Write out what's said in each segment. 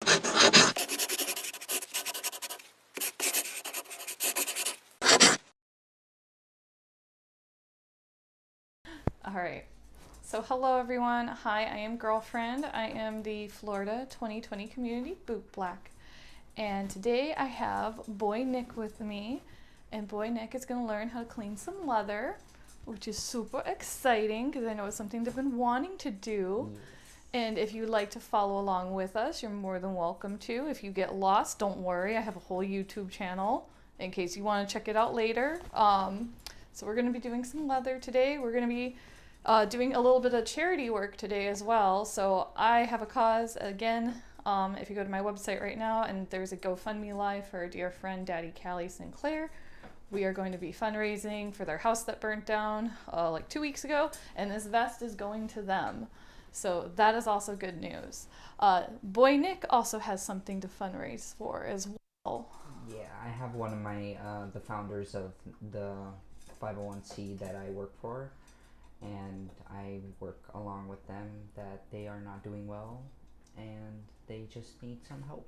All right. So hello everyone. Hi, I am Girlfriend. I am the Florida 2020 Community Bootblack. And today I have Boi Nick with me. And Boi Nick is going to learn how to clean some leather, which is super exciting because I know it's something they've been wanting to do. And if you'd like to follow along with us, you're more than welcome to. If you get lost, don't worry. I have a whole YouTube channel in case you want to check it out later. So we're going to be doing some leather today. We're going to be doing a little bit of charity work today as well. So I have a cause again. If you go to my website right now, and there's a GoFundMe live for our dear friend Daddy Callie Sinclair. We are going to be fundraising for their house that burnt down like 2 weeks ago, and this vest is going to them. So that is also good news. Boi Nick also has something to fundraise for as well. Yeah, I have one of my the founders of the 501c that I work for, and I work along with them that they are not doing well and they just need some help.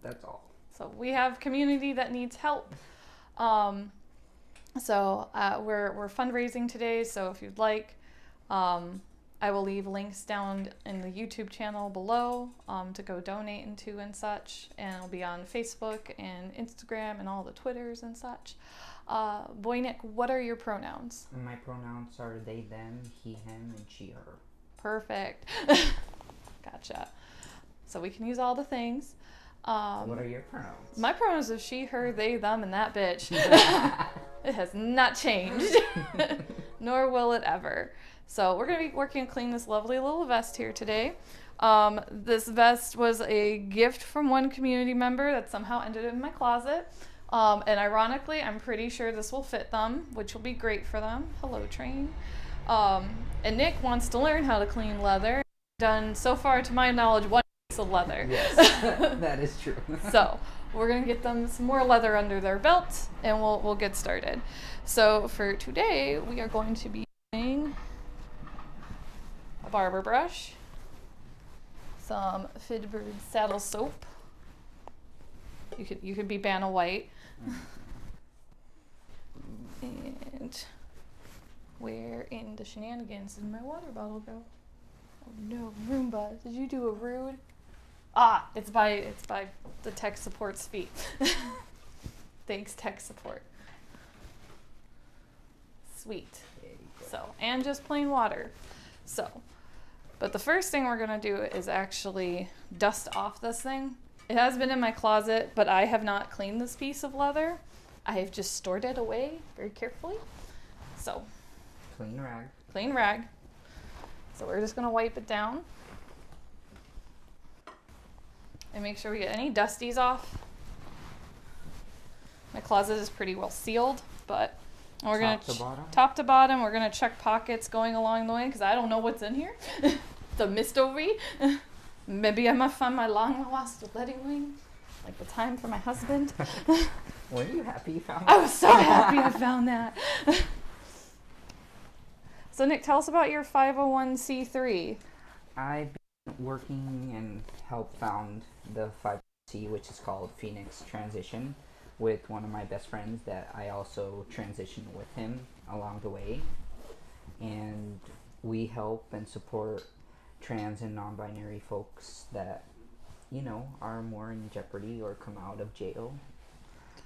That's all. So we have community that needs help. We're fundraising today, so if you'd like, I will leave links down in the YouTube channel below to go donate into and such, and it'll be on Facebook and Instagram and all the Twitters and such. Boi Nick, what are your pronouns? My pronouns are they, them, he, him, and she, her. Perfect. Gotcha. So we can use all the things. What are your pronouns? My pronouns are she, her, they, them, and that bitch. It has not changed, nor will it ever. So we're going to be working to clean this lovely little vest here today. This vest was a gift from one community member that somehow ended up in my closet. And ironically, I'm pretty sure this will fit them, which will be great for them. Hello, Train. And Nick wants to learn how to clean leather. Done, so far to my knowledge, one piece of leather. Yes, that is true. So we're going to get them some more leather under their belt, and we'll get started. So for today, we are going to be using a barber brush, some Fidbird saddle soap. You could be Vanna White. And where in the shenanigans did my water bottle go? Oh no, Roomba, did you do a rude? Ah, it's by the tech support's feet. Thanks, tech support. Sweet. So, and just plain water. So, but the first thing we're gonna do is actually dust off this thing. It has been in my closet, but I have not cleaned this piece of leather. I have just stored it away very carefully. So, Clean rag. Clean rag. So we're just gonna wipe it down and make sure we get any dusties off. My closet is pretty well sealed, but we're gonna top to bottom. We're gonna check pockets going along the way because I don't know what's in here. It's a mystery. Maybe I might find my long lost wedding ring, like the time for my husband. Were you happy you found I that? was so happy I found that. So Nick, tell us about your 501c3. I've been working and helped found the 501c, which is called Phoenix Transition, with one of my best friends that I also transitioned with him along the way. And we help and support trans and non-binary folks that, you know, are more in jeopardy or come out of jail.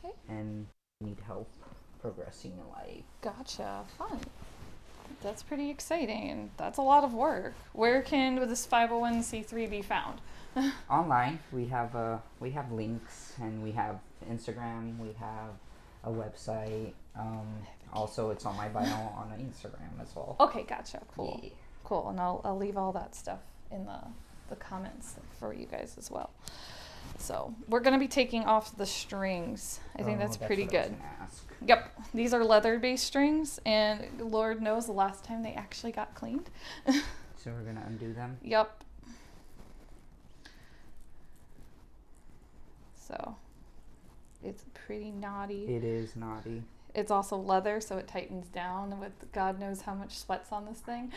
Okay. And need help progressing in life. Gotcha. Fun. That's pretty exciting, and that's a lot of work. Where can this 501c3 be found? Online, we have links, and we have Instagram, we have a website. Also, it's on my bio on Instagram as well. Okay, gotcha. Cool. Yeah. Cool, and I'll leave all that stuff in the comments for you guys as well. So we're going to be taking off the strings. I think that's pretty what I was good. gonna ask. Yep, these are leather-based strings, and Lord knows the last time they actually got cleaned. So we're going to undo them? Yep. So it's pretty knotty. It is naughty. It's also leather, so it tightens down with God knows how much sweat's on this thing.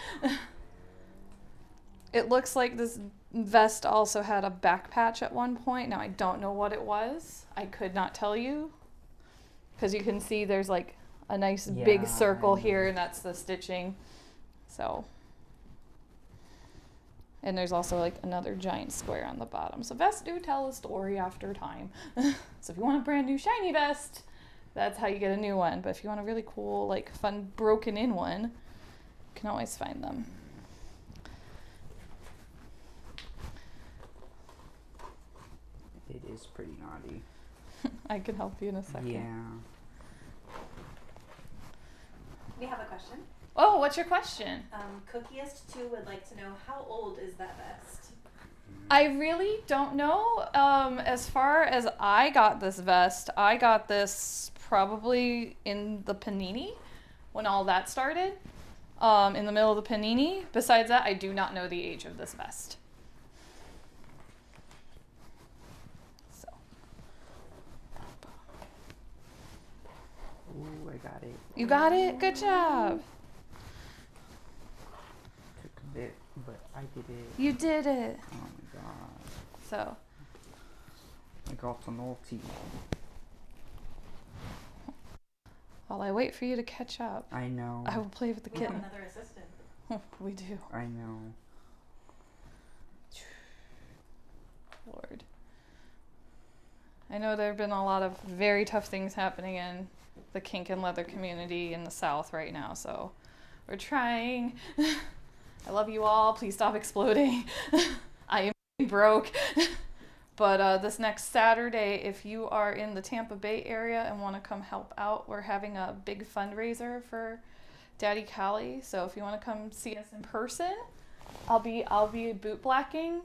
It looks like this vest also had a back patch at one point. Now I don't know what it was. I could not tell you. Because you can see there's like a nice big circle here, and that's the stitching. So, and there's also like another giant square on the bottom. So vests do tell a story after time. So if you want a brand new shiny vest, that's how you get a new one. But if you want a really cool, like fun broken in one, you can always find them. It is pretty naughty. I can help you in a second. Yeah. We have a question. Oh, what's your question? Cookiest2 would like to know, how old is that vest? I really don't know. As far as I got this vest, I got this probably in the panini when all that started. In the middle of the panini. Besides that, I do not know the age of this vest. So. Ooh, I got it. You got it? Good job. Took a bit, but I did it. You did it. Oh my god. So. I got a naughty. While I wait for you to catch up, I know. I will play with the We have kitten. another assistant. We do. I know. Lord. I know there have been a lot of very tough things happening in the kink and leather community in the South right now, so we're trying. I love you all. Please stop exploding. I am broke. But this next Saturday, if you are in the Tampa Bay area and want to come help out, we're having a big fundraiser for Daddy Callie. So if you want to come see us in person, I'll be bootblacking.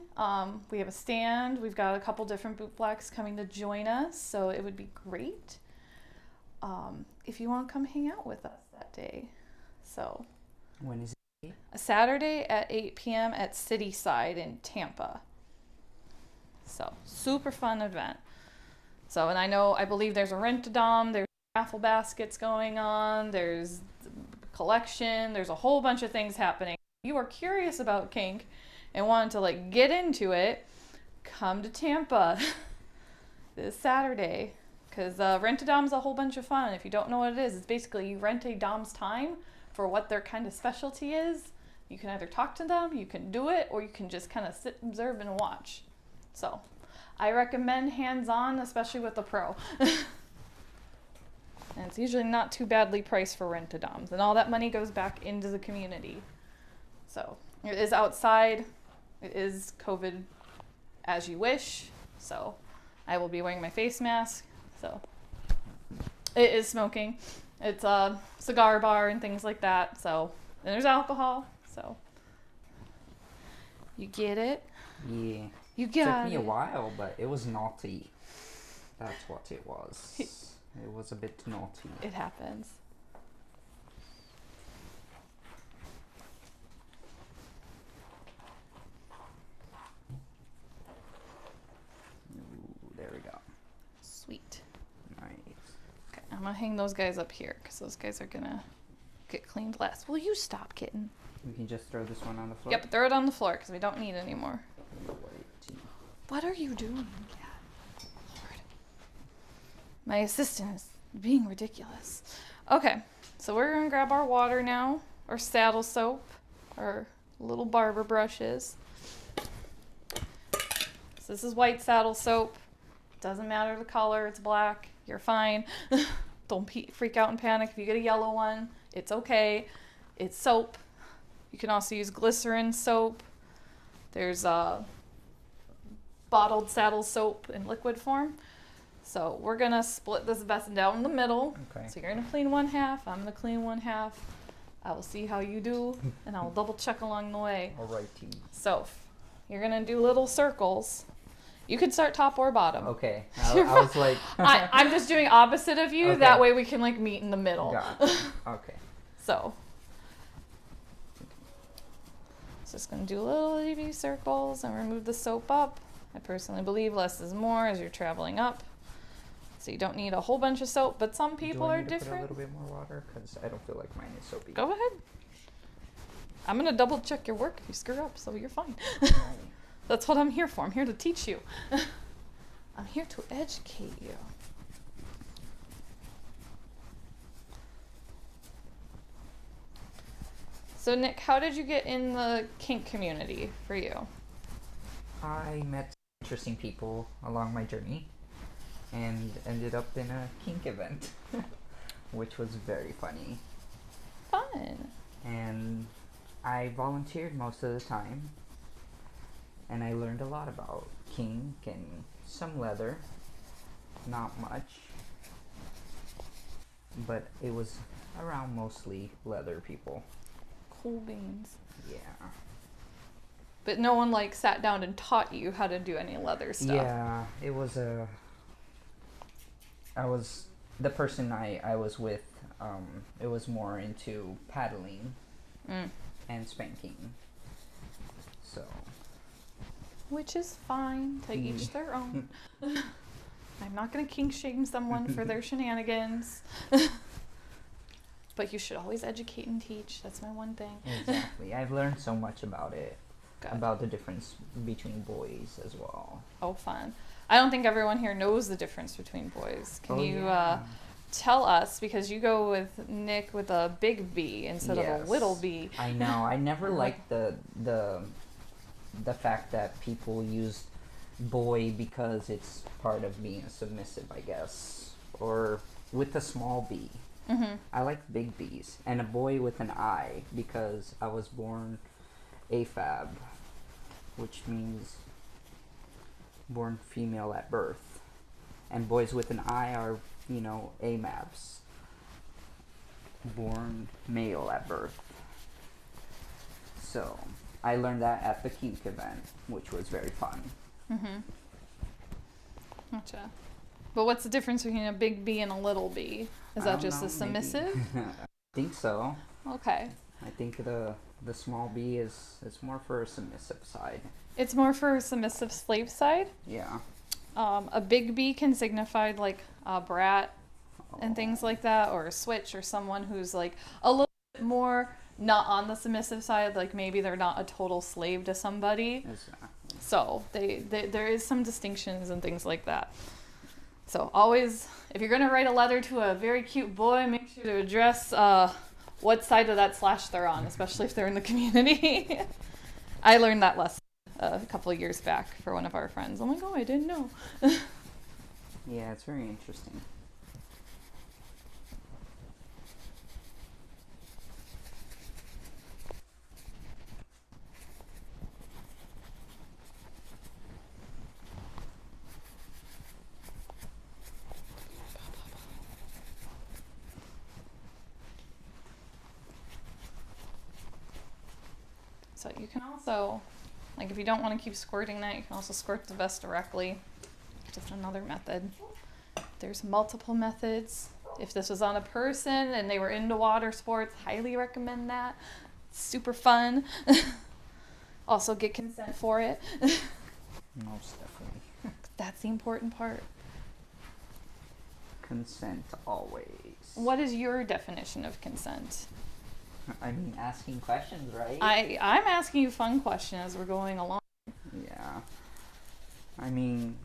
We have a stand. We've got a couple different bootblacks coming to join us, so it would be great if you want to come hang out with us that day. So When is it? a Saturday at 8 p.m. at Cityside in Tampa. So super fun event. So, and I believe there's a rent-a-dom, there's raffle baskets going on, there's collection, there's a whole bunch of things happening. If you are curious about kink and want to like get into it, come to Tampa this Saturday. Because rent-a-dom is a whole bunch of fun. If you don't know what it is, it's basically you rent a dom's time for what their kind of specialty is. You can either talk to them, you can do it, or you can just kind of sit, observe, and watch. So, I recommend hands-on, especially with a pro. And it's usually not too badly priced for rent-a-doms. And all that money goes back into the community. So, it is outside. It is COVID as you wish. So, I will be wearing my face mask. So, it is smoking. It's a cigar bar and things like that. So, and there's alcohol. So, you get it? Yeah. You It got took me it. a while, but it was naughty. That's what it was. It was a bit naughty. It happens. Ooh, there we go. Sweet. Nice. Okay, I'm gonna hang those guys up here because those guys are gonna get cleaned last. Will you stop, kitten? We can just throw this one on the floor. Yep, throw it on the floor because we don't need any more. Wait. What are you doing, Cat? Lord. My assistant is being ridiculous. Okay, so we're gonna grab our water now, our saddle soap, our little barber brushes. So this is white saddle soap. Doesn't matter the color, it's black. You're fine. Don't freak out and panic if you get a yellow one. It's okay. It's soap. You can also use glycerin soap. There's bottled saddle soap in liquid form. So we're gonna split this vest down the middle. Okay. So you're gonna clean one half, I'm gonna clean one half. I will see how you do, and I'll double check along the way. Alrighty. So you're gonna do little circles. You could start top or bottom. Okay. I was like. I'm just doing opposite of you. Okay. That way we can like meet in the middle. Got it. Okay. So. Just gonna do little wavy circles and remove the soap up. I personally believe less is more as you're traveling up. So you don't need a whole bunch of soap, but some people Do I are need to different. put a little bit more water? Because I don't feel like mine is soapy. Go ahead. I'm gonna double check your work if you screw up, so you're fine. Alright. That's what I'm here for. I'm here to teach you. I'm here to educate you. So Nick, how did you get in the kink community for you? I met interesting people along my journey and ended up in a kink event, which was very funny. Fun. And I volunteered most of the time, and I learned a lot about kink and some leather, not much, but it was around mostly leather people. Cool beans. Yeah. But no one like sat down and taught you how to do any leather stuff. Yeah, it was the person I was with, it was more into paddling and spanking. So. Which is fine, to each their own. I'm not gonna kink shame someone for their shenanigans. But you should always educate and teach. That's my one thing. Exactly. I've learned so much about it. Good. About the difference between boys as well. Oh, fun. I don't think everyone here knows the difference between boys. Can you tell us, because you go with Nick with a big B instead of a little b. I know. I never liked the fact that people use boy because it's part of being submissive, I guess. Or with a small b. Mm-hmm. I like big B's. And a boy with an I because I was born AFAB, which means born female at birth. And boys with an I are, AMABs, born male at birth. So I learned that at the kink event, which was very fun. Mm-hmm. Gotcha. But what's the difference between a big B and a little b? Is that just a submissive? I think so. Okay. I think the small b is more for a submissive side. It's more for a submissive slave side. Yeah. A big B can signify like a brat and things like that, or a switch, or someone who's like a little bit more not on the submissive side, like maybe they're not a total slave to somebody. Exactly. So there is some distinctions and things like that. So always, if you're going to write a letter to a very cute boy, make sure to address what side of that slash they're on, especially if they're in the community. I learned that lesson a couple of years back for one of our friends. I'm like, oh, I didn't know. Yeah, it's very interesting. So you can also, like if you don't want to keep squirting that, you can also squirt the vest directly. Just another method. There's multiple methods. If this was on a person and they were into water sports, highly recommend that. It's super fun. Also get consent for it. Most definitely. That's the important part. Consent always. What is your definition of consent? I mean, asking questions, right? I'm asking you fun questions as we're going along. Yeah. I mean,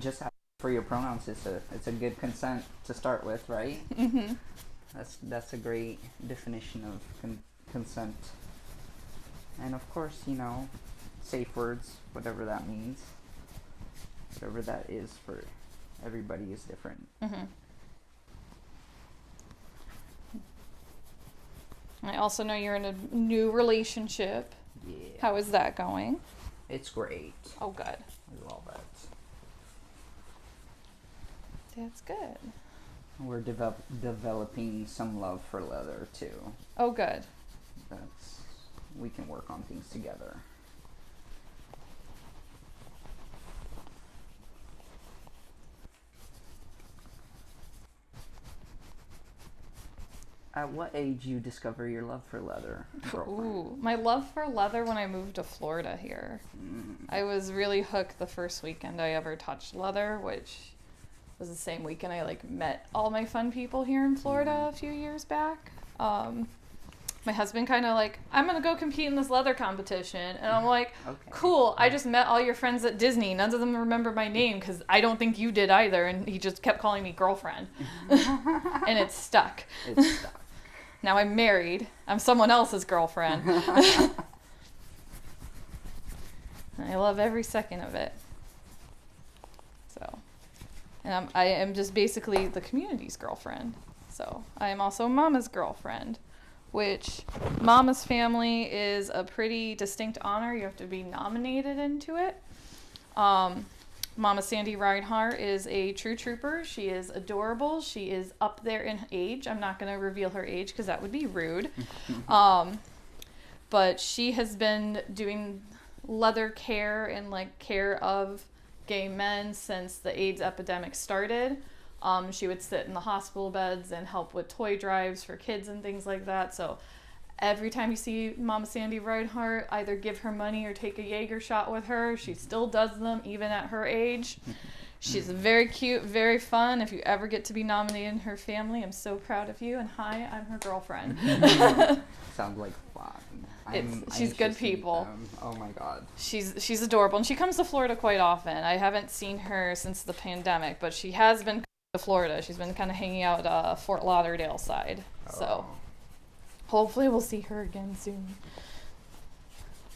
just asking for your pronouns it's a good consent to start with, right? Mm-hmm. That's a great definition of consent. And of course, safe words, whatever that means, whatever that is for everybody is different. Mm-hmm. I also know you're in a new relationship. Yeah. How is that going? It's great. Oh, good. I love it. That's good. We're developing some love for leather too. Oh, good. We can work on things together. At what age you discover your love for leather, girlfriend? Ooh, my love for leather when I moved to Florida here. I was really hooked the first weekend I ever touched leather, which was the same weekend I met all my fun people here in Florida a few years back. my husband kind of like, I'm going to go compete in this leather competition. And I'm like, Okay. cool, I just met all your friends at Disney. None of them remember my name because I don't think you did either. And he just kept calling me girlfriend. And it's stuck. It's stuck. Now I'm married. I'm someone else's girlfriend. I love every second of it. So, and I am just basically the community's girlfriend. So I am also Mama's girlfriend, which Mama's family is a pretty distinct honor. You have to be nominated into it. Mama Sandy Reinhart is a true trooper. She is adorable. She is up there in age. I'm not going to reveal her age because that would be rude. But she has been doing leather care and like care of gay men since the AIDS epidemic started. She would sit in the hospital beds and help with toy drives for kids and things like that. So every time you see Mama Sandy Reinhart, either give her money or take a Jaeger shot with her. She still does them even at her age. She's very cute, very fun. If you ever get to be nominated in her family, I'm so proud of you. And hi, I'm her girlfriend. Sounds like fun. She's good people. Oh my god. She's adorable, and she comes to Florida quite often. I haven't seen her since the pandemic, but she has been to Florida. She's been kind of hanging out Fort Lauderdale side. So hopefully we'll see her again soon.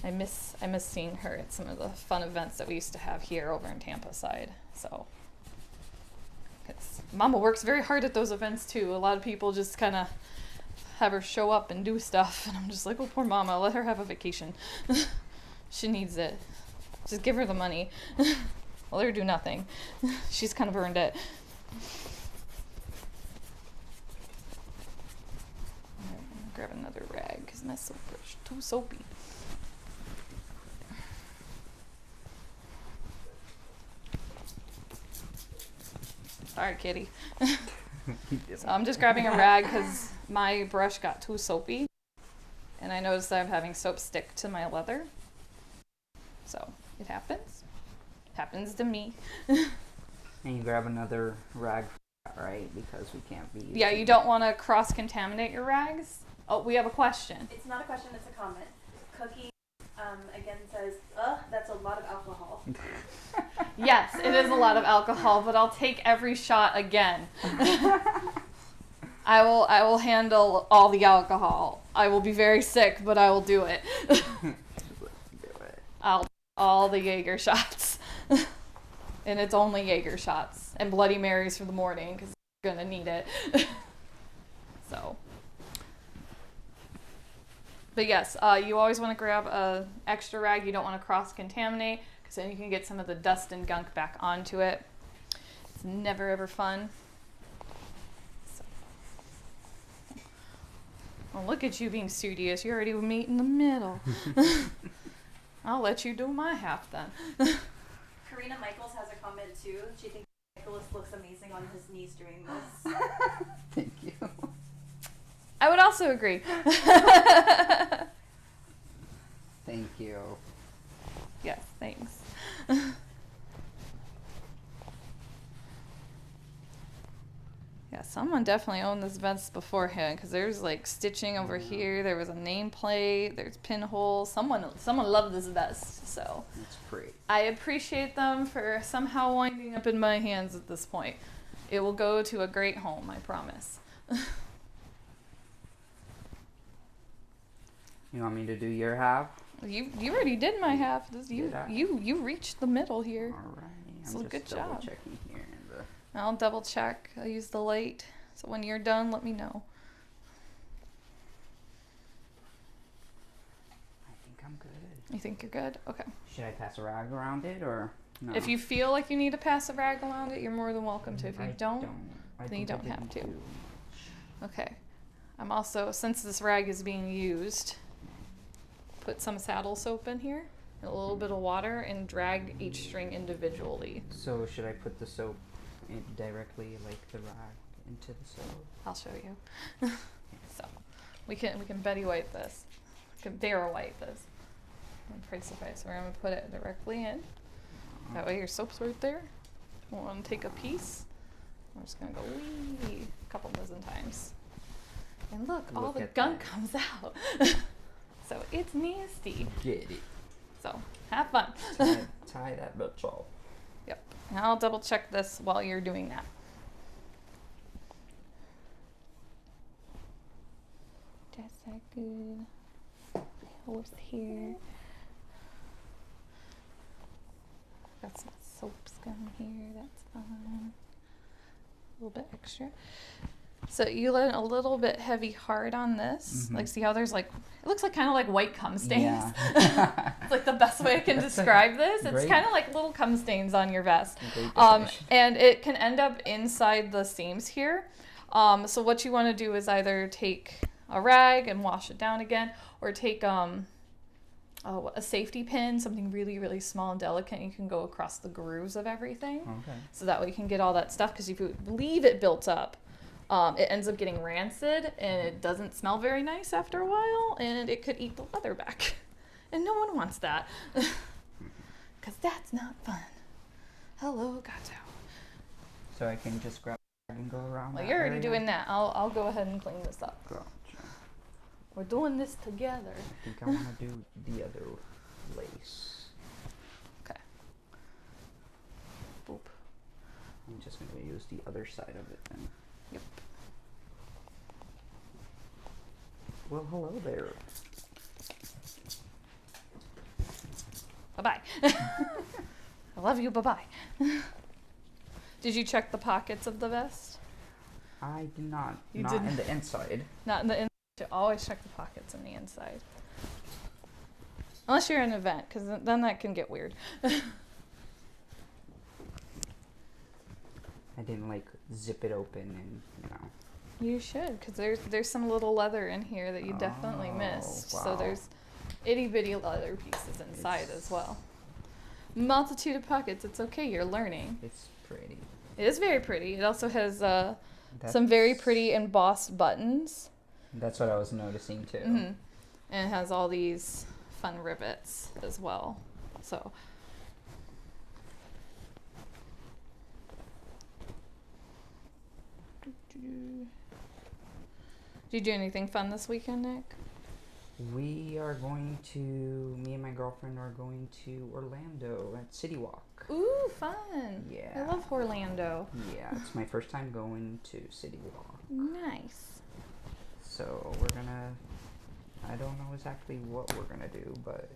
I miss seeing her at some of the fun events that we used to have here over in Tampa side. So, 'cause Mama works very hard at those events too. A lot of people just kind of have her show up and do stuff, and I'm just like, oh, poor Mama, let her have a vacation. She needs it. Just give her the money. Let her do nothing. She's kind of earned it. I'm gonna grab another rag because my soap brush is too soapy. Sorry, kitty. So I'm just grabbing a rag because my brush got too soapy, and I noticed that I'm having soap stick to my leather. So it happens. It happens to me. And you grab another rag for that, right? Because we can't be using... Yeah, you don't want to cross-contaminate your rags. Oh, we have a question. It's not a question, it's a comment. Cookie again says, that's a lot of alcohol. Yes, it is a lot of alcohol, but I'll take every shot again. I will handle all the alcohol. I will be very sick, but I will do it. I'll do all the Jaeger shots. And it's only Jaeger shots and Bloody Marys for the morning because you're going to need it. So. But yes, you always want to grab an extra rag. You don't want to cross-contaminate because then you can get some of the dust and gunk back onto it. It's never ever fun. So. Well, look at you being studious. You're already with me in the middle. I'll let you do my half then. Karina Michaels has a comment too. She thinks Nicholas looks amazing on his knees doing this. Thank you. I would also agree. Thank you. Yes, thanks. Yeah, someone definitely owned this vest beforehand because there's like stitching over here. There was a nameplate. There's pinholes. Someone loved this vest, so It's pretty. I appreciate them for somehow winding up in my hands at this point. It will go to a great home, I promise. You want me to do your half? You already did my half. Did I? You reached the middle here. Alrighty. So I'm good just job. double checking here in the... I'll double check. I'll use the light. So when you're done, let me know. I think I'm good. You think you're good? Okay. Should I pass a rag around it or no? If you feel like you need to pass a rag around it, you're more than welcome to. If you don't, I then you think I don't have didn't to. do much. okay. I'm also, since this rag is being used, put some saddle soap in here, and a little bit of water, and drag each string individually. So should I put the soap in directly, like the rag, into the soap? I'll show you. So we can Betty White this. We can Vera White this. I'm pretty surprised. So we're gonna put it directly in. That way your soap's right there. We want to take a piece. We're just gonna go wee a couple dozen times. And look all Look the at gunk that. comes out. So it's nasty. Get it. So have fun. Tie that bitch off. Yep. And I'll double check this while you're doing that. That's that good. My horse here. Got some soap scum here. That's fine. A little bit extra. So you let a little bit heavy hard on this. Mhm. Like, see how there's like, it looks like kind of like white cum stains. Yeah. It's like the best way I can That's describe this. It's great. kind of like little cum stains on your vest. Great definition. And it can end up inside the seams here. So what you want to do is either take a rag and wash it down again, or take a safety pin, something really, really small and delicate. You can go across the grooves of everything. Okay. So that way you can get all that stuff, because if you leave it built up, it ends up getting rancid and it doesn't smell very nice after a while, and it could eat the leather back. And no one wants that, because that's not fun. Hello, gato. So I can just grab and go around. Well, that you're already area? doing that. I'll go ahead and clean this up. Gotcha. We're doing this together. I think I want to do the other lace. Okay. Boop. I'm just going to use the other side of it then. Yep. Well, hello there. Bye-bye. I love you. Bye-bye. Did you check the pockets of the vest? I did not. You not didn't? in the inside. Not in the inside. You always check the pockets on the inside. Unless you're in an event, because then that can get weird. I didn't like zip it open and, you know. You should, because there's some little leather in here that you definitely Oh, missed. So wow. there's itty bitty leather pieces inside as well. Multitude of pockets. It's okay. You're learning. It's pretty. It is very pretty. It also has some very pretty embossed buttons. That's what I was noticing too. Mm-hmm. And it has all these fun rivets as well. So. Did you do anything fun this weekend, Nick? We are going to, me and my girlfriend are going to Orlando at City Walk. Ooh, fun. Yeah. I love Orlando. Yeah, it's my first time going to City Walk. Nice. So we're gonna, I don't know exactly what we're gonna do, but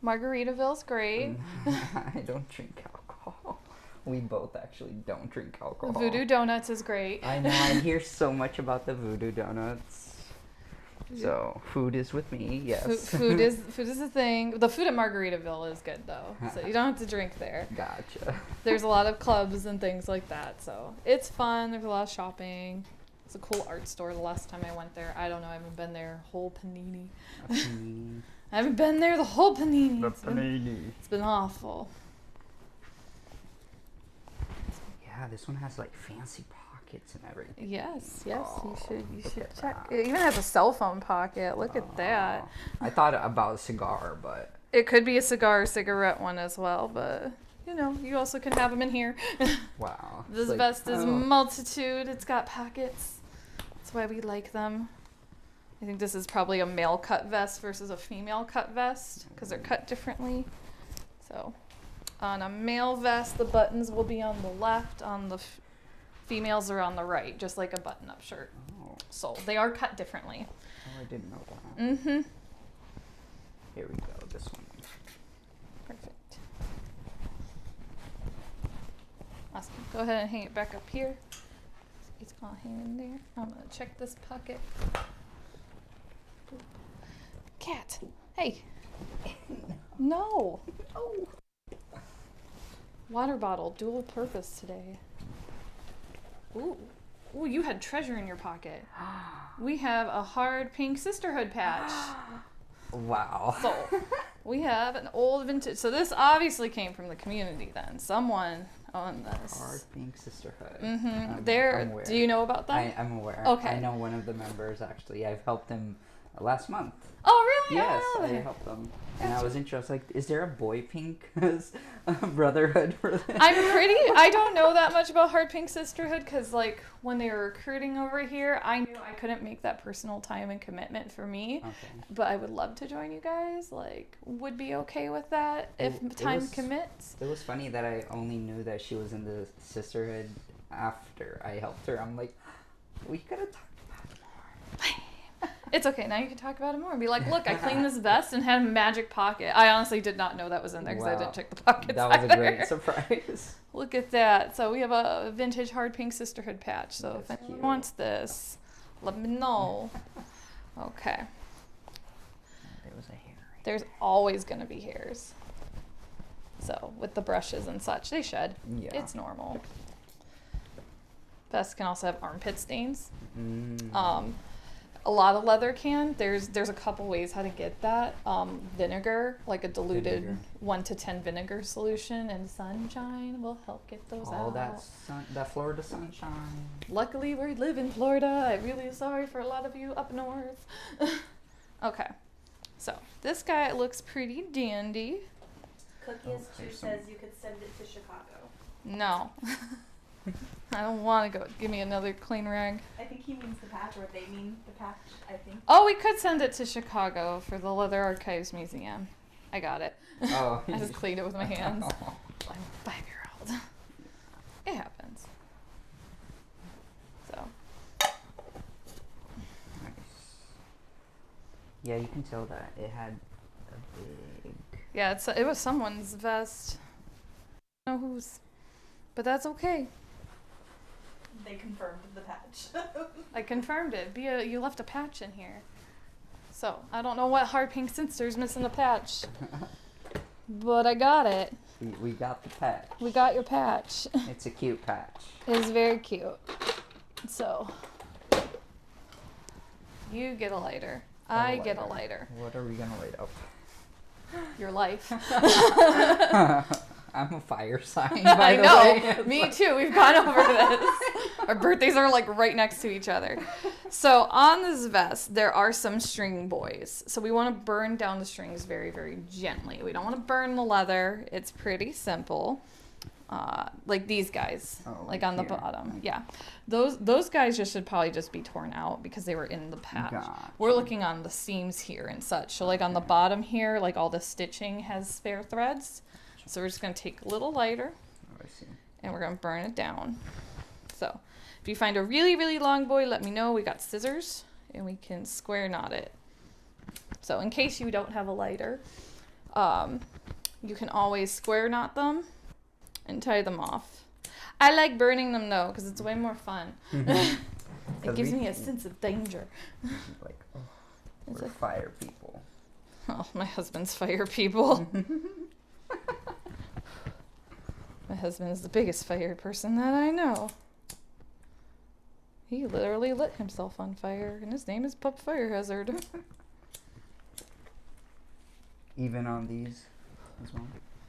Margaritaville's great. I don't drink alcohol. We both actually don't drink alcohol. Voodoo Donuts is great. I know, I hear so much about the Voodoo Donuts. So food is with me, yes. Food is a thing. The food at Margaritaville is good though, so you don't have to drink there. Gotcha. There's a lot of clubs and things like that, so it's fun. There's a lot of shopping. It's a cool art store. The last time I went there, I don't know, I haven't been there whole panini. I haven't been there the whole panini. It's been awful. Yeah, this one has like fancy pockets and everything. Yes, Oh, you look should at check. that. It even has a cell phone pocket. Look at that. I thought about a cigar, but It could be a cigarette one as well, but you know, you also can have them in here. wow. This It's like, vest is oh, multitude. It's got pockets. That's why we like them. I think this is probably a male cut vest versus a female cut vest because they're cut differently. So on a male vest, the buttons will be on the left. On the females are on the right, just like a button-up shirt. oh, So they are cut differently. I didn't know that. Mm-hmm. Here we go, this one. Perfect. Awesome. Go ahead and hang it back up here. It's all hanging there. I'm gonna check this pocket. Cat. Hey. No. Oh. Water bottle, dual purpose today. Ooh. Ooh, you had treasure in your pocket. We have a hard pink sisterhood patch. Wow. So, we have an old vintage. So this obviously came from the community then. Someone on this. Hard Pink Sisterhood. Mm-hmm. I'm aware. Do you know about them? I'm aware. Okay. I know one of the members actually. I've helped him last month. Oh, Yes, I I know that. helped them. And I was interested, like, is there a boy pink brotherhood for this? I don't know that much about Hard Pink Sisterhood because, like, when they were recruiting over here, I knew I couldn't make that personal time and commitment for me. Okay. But I would love to join you guys. Like, would be okay with that if time commits. It was funny that I only knew that she was in the sisterhood after I helped her. I'm like, we could have talked about it more. It's okay. Now you can talk about it more and be like, look, I cleaned this vest and had a magic pocket. I honestly did not know that was in there because I Wow. didn't check the pockets. That was either. a great surprise. Look at that. So we have a vintage Hard Pink Sisterhood patch. So That's if anyone cute. wants this, let me know. Okay. There was a hair. There's always going to be hairs. So with the brushes and such, they shed. Yeah. It's normal. Vests can also have armpit stains. Mm. A lot of leather can. There's a couple ways how to get that. Vinegar, like a diluted Vinegar. 1 to 10 vinegar solution, and sunshine will help get those All out. that Florida sunshine. Luckily, we live in Florida. I'm really sorry for a lot of you up north. Okay, so this guy looks pretty dandy. Cookies Oh, too there's some- says you could send it to Chicago. No, I don't want to go. Give me another clean rag. I think he means the patch, or they mean the patch. I think. Oh, we could send it to Chicago for the Leather Archives Museum. I got it. Oh. I just cleaned it with my hands. I'm a 5-year-old. It happens. So, Nice. Yeah, you can tell that it had a big. yeah, it was someone's vest. I don't know whose, but that's okay. They confirmed the patch. I confirmed it. You left a patch in here. So, I don't know what Hard Pink Sister's missing a patch, but I got it. We got the patch. We got your patch. It's a cute patch. It's very cute. So, you get a lighter. I get a lighter. What are we gonna light up? Your life. I'm a fire sign, by I the know. way. Me too. We've gone over this. Our birthdays are like right next to each other. So on this vest, there are some string buoys. So we want to burn down the strings very, very gently. We don't want to burn the leather. It's pretty simple. Like these guys, Oh, like on the here. bottom. Yeah. Those guys should probably just be torn out because they were in the patch. Gotcha. We're looking on the seams here and such. So like on the bottom here, like all the stitching has spare threads. So we're just going to take a little lighter Oh, I see. and we're going to burn it down. So if you find a really, really long buoy, let me know. We got scissors and we can square knot it. So in case you don't have a lighter, you can always square knot them and tie them off. I like burning them though because it's way more fun. It 'Cause gives we- me a sense of danger. Like, oh, It's we're a- fire people. Oh, my husband's fire people. My husband is the biggest fire person that I know. He literally lit himself on fire, and his name is Pup Fire Hazard. Even on these as well.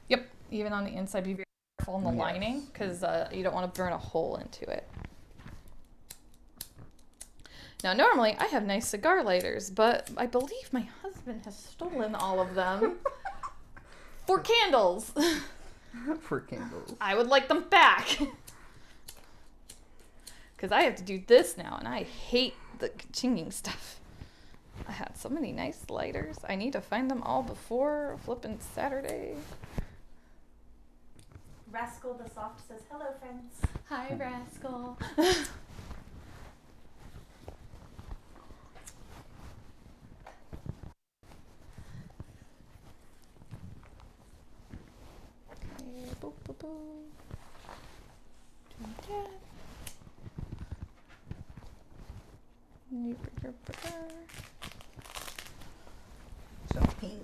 Yep, even on the inside, be very careful on the Yes. lining, because you don't want to burn a hole into it. Now, normally, I have nice cigar lighters, but I believe my husband has stolen all of them for candles. For candles. I would like them back. Because I have to do this now, and I hate the chinging stuff. I had so many nice lighters. I need to find them all before flipping Saturday. Rascal the Soft says, hello, friends. Hi, Rascal. Okay, boop, boop, boop. Do that. Some pink.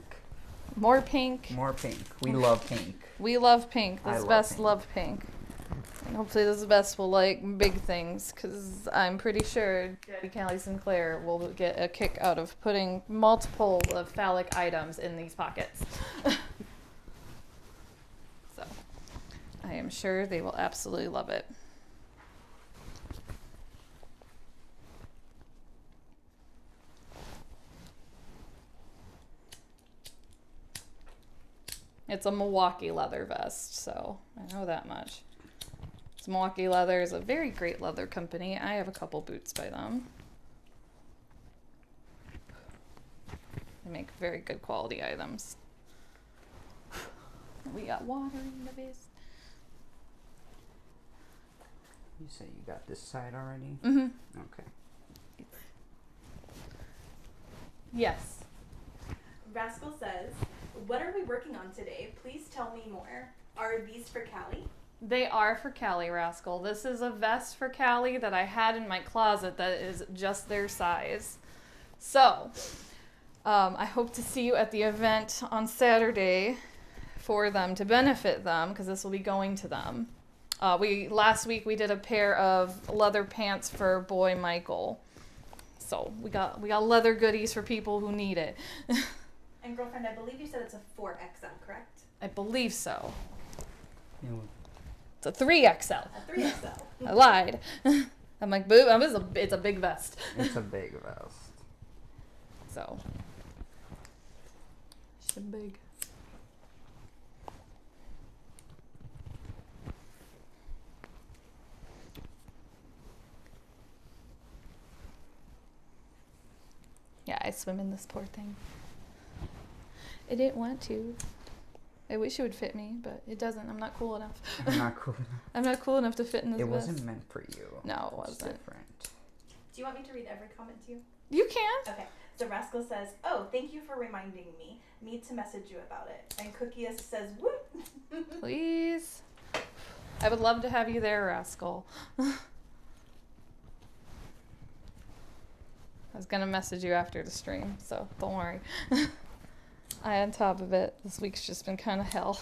More pink. More pink. We love pink. We love pink. I This love vest pink. love pink. And hopefully this vest will like big things, because I'm pretty sure Daddy Callie Sinclair will get a kick out of putting multiple phallic items in these pockets. So I am sure they will absolutely love it. It's a Milwaukee leather vest, so I know that much. It's Milwaukee Leather is a very great leather company. I have a couple boots by them. They make very good quality items. We got water in the vest. You say you got this side already? Mm-hmm. Okay. Yes. Rascal says, "What are we working on today? Please tell me more. Are these for Callie?" They are for Callie, Rascal. This is a vest for Callie that I had in my closet that is just their size. So, I hope to see you at the event on Saturday for them to benefit them, because this will be going to them. Last week we did a pair of leather pants for Boi Michael. So we got leather goodies for people who need it. And girlfriend, I believe you said it's a 4XL, correct? I believe so. Yeah, well, It's a 3XL. A 3XL. I lied. I'm like, boo, it's a big vest. it's a big vest. So. It's big. Yeah, I swim in this poor thing. It didn't want to. I wish it would fit me, but it doesn't. I'm not cool enough. I'm not cool enough. I'm not cool enough to fit in this It vest. wasn't meant for you. No, it It's wasn't. different. Do you want me to read every comment to you? You can. Okay. So Rascal says, "Oh, thank you for reminding me. Need to message you about it." And Cookie says, "Whoop." Please. I would love to have you there, Rascal. I was gonna message you after the stream, so don't worry. On top of it, this week's just been kind of hell.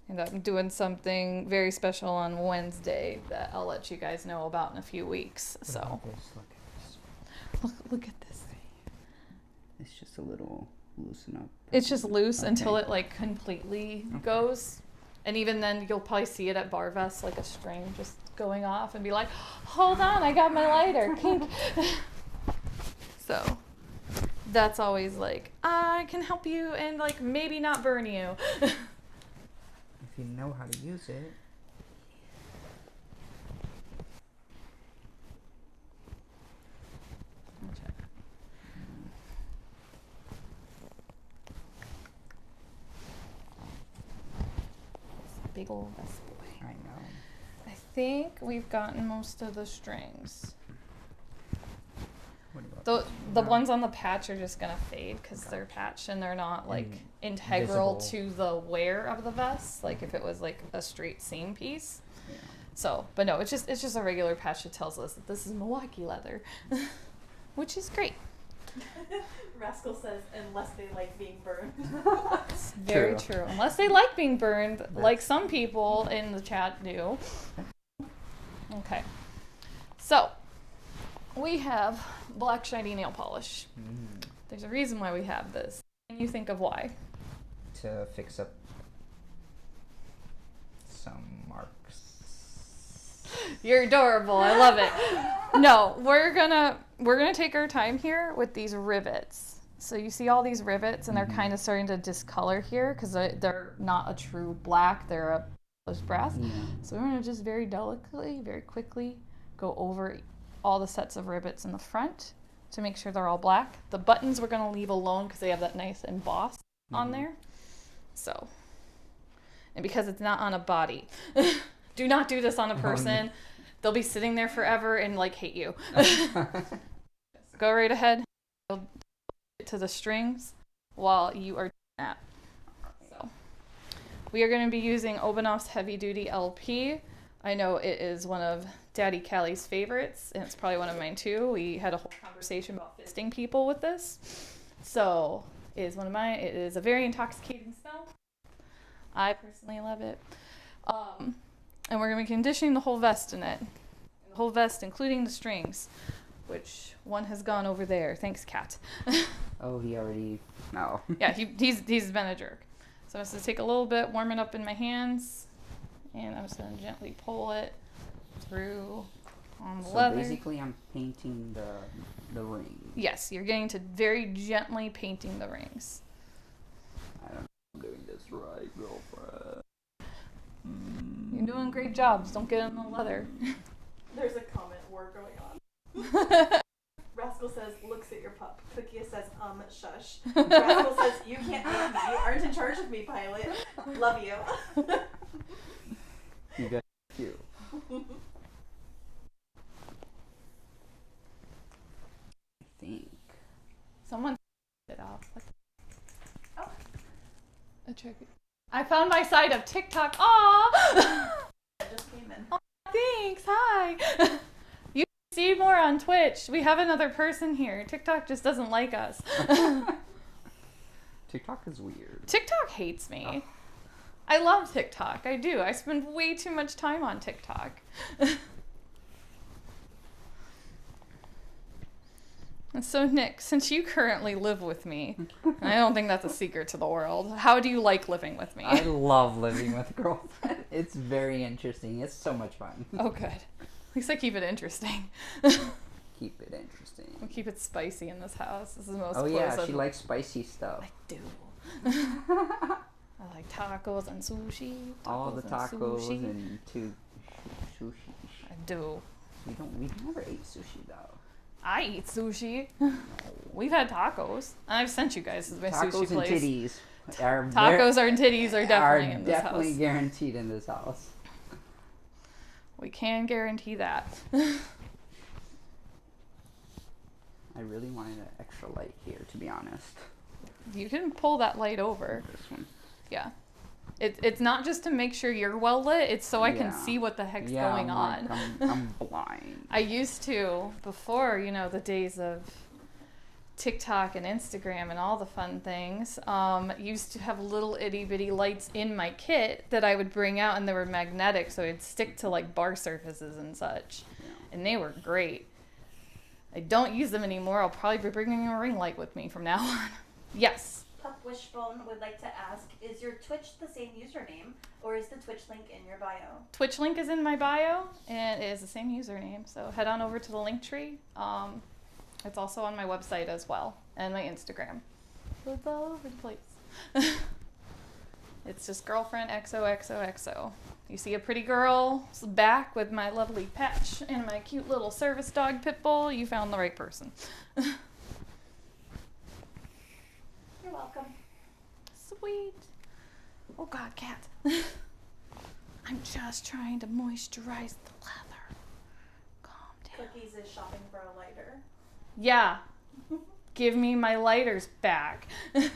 And I'm doing something very special on Wednesday that I'll let you guys know about in a few weeks. What So about this? Look at this. look at this. It's just a little loosen up. It's just loose Okay. until it like completely Okay. goes. And even then you'll probably see it at bar vests, like a string just going off and be like, hold on, I got my lighter. Kink. So that's always like, I can help you and like maybe not burn you. If you know how to use it. Big old vest boy. I know. I think we've gotten most of the strings. What about The this? ones on the patch are just gonna fade because they're patched and they're not like integral Invisible. to the wear of the vest. Like if it was like a straight seam piece. Yeah. So, but no, it's just a regular patch that tells us that this is Milwaukee leather, which is great. Rascal says, "Unless they like being burned." Very True. true. Unless they like being burned, like That's- some people in the chat do. Okay. So, we have black shiny nail polish. There's a reason why we have this. Can you think of why? To fix up some marks. You're adorable. I love it. No, we're gonna take our time here with these rivets. So you see all these rivets, and they're kind of starting to discolor here because they're not a true black. They're a polished brass. Yeah. So we're gonna just very delicately, very quickly go over all the sets of rivets in the front to make sure they're all black. The buttons we're gonna leave alone because they have that nice emboss on there. So, and because it's not on a body, do not do this on a person. They'll be sitting there forever and like hate you. Go right ahead. Go to the strings while you are doing that. So, we are going to be using Obanoff's Heavy Duty LP. I know it is one of Daddy Callie's favorites, and it's probably one of mine too. We had a whole conversation about fisting people with this. So, it is one of mine. It is a very intoxicating smell. I personally love it. And we're going to be conditioning the whole vest in it. The whole vest, including the strings, which one has gone over there. Thanks, Kat. Oh, he already. No. Yeah, he's been a jerk. So I'm just going to take a little bit, warm it up in my hands, and I'm just going to gently pull it through on the So leather. basically, I'm painting the ring. Yes, you're getting to very gently painting the rings. I don't know. doing great jobs. Don't get in the leather. There's a comment war going on. Rascal says, looks at your pup. Cookie says, shush. Rascal says, you can't make me. You aren't in charge of me, pilot. Love you. You got cute. I think. Someone it off. What the- Oh. I found my side of TikTok. Aw! It just came in. Thanks. Hi. You can see more on Twitch. We have another person here. TikTok just doesn't like us. TikTok is weird. TikTok hates me. I love TikTok. I do. I spend way too much time on TikTok. And so, Nick, since you currently live with me, I don't think that's a secret to the world, how do you like living with me? I love living with a girlfriend. It's very interesting. It's so much fun. Oh, good. At least I keep it interesting. Keep it interesting. We keep it spicy in this house. This is the most Oh close yeah, I've- she likes spicy stuff. I do. I like tacos and sushi. All the tacos sushi. and sushi. I do. We never ate sushi though. I eat sushi. We've had tacos. I've sent you guys to my Tacos sushi and place. titties are Tacos and titties are definitely in this definitely house. guaranteed in this house. We can guarantee that. I really wanted an extra light here, to be honest. You can pull that light over. This one. Yeah. It's not just to make sure you're well lit, it's so I can Yeah. see what the heck's Yeah, going on. I'm blind. I used to, before, the days of TikTok and Instagram and all the fun things, used to have little itty bitty lights in my kit that I would bring out, and they were magnetic, so it'd stick to like bar surfaces and such. Yeah. And they were great. I don't use them anymore. I'll probably be bringing a ring light with me from now on. Yes. Pup Wishbone would like to ask, is your Twitch the same username, or is the Twitch link in your bio? Twitch link is in my bio, and it is the same username. So head on over to the link tree. It's also on my website as well, and my Instagram. So it's all over the place. It's just girlfriend XOXOXO. You see a pretty girl's back with my lovely patch and my cute little service dog pit bull, you found the right person. You're welcome. Sweet. Oh God, cat. I'm just trying to moisturize the leather. Calm down. Cookies is shopping for a lighter. Yeah. Give me my lighters back. Ooh.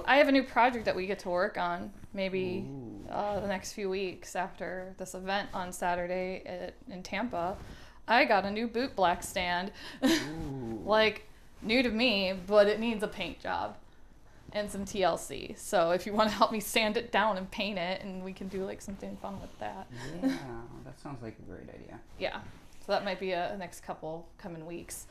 I have a new project that we get to work on maybe Ooh. the next few weeks after this event on Saturday in Tampa. I got a new bootblack stand. Ooh. Like, new to me, but it needs a paint job and some TLC. So if you want to help me sand it down and paint it, and we can do like something fun with that. Yeah, that sounds like a great idea. Yeah. So that might be a next couple coming weeks.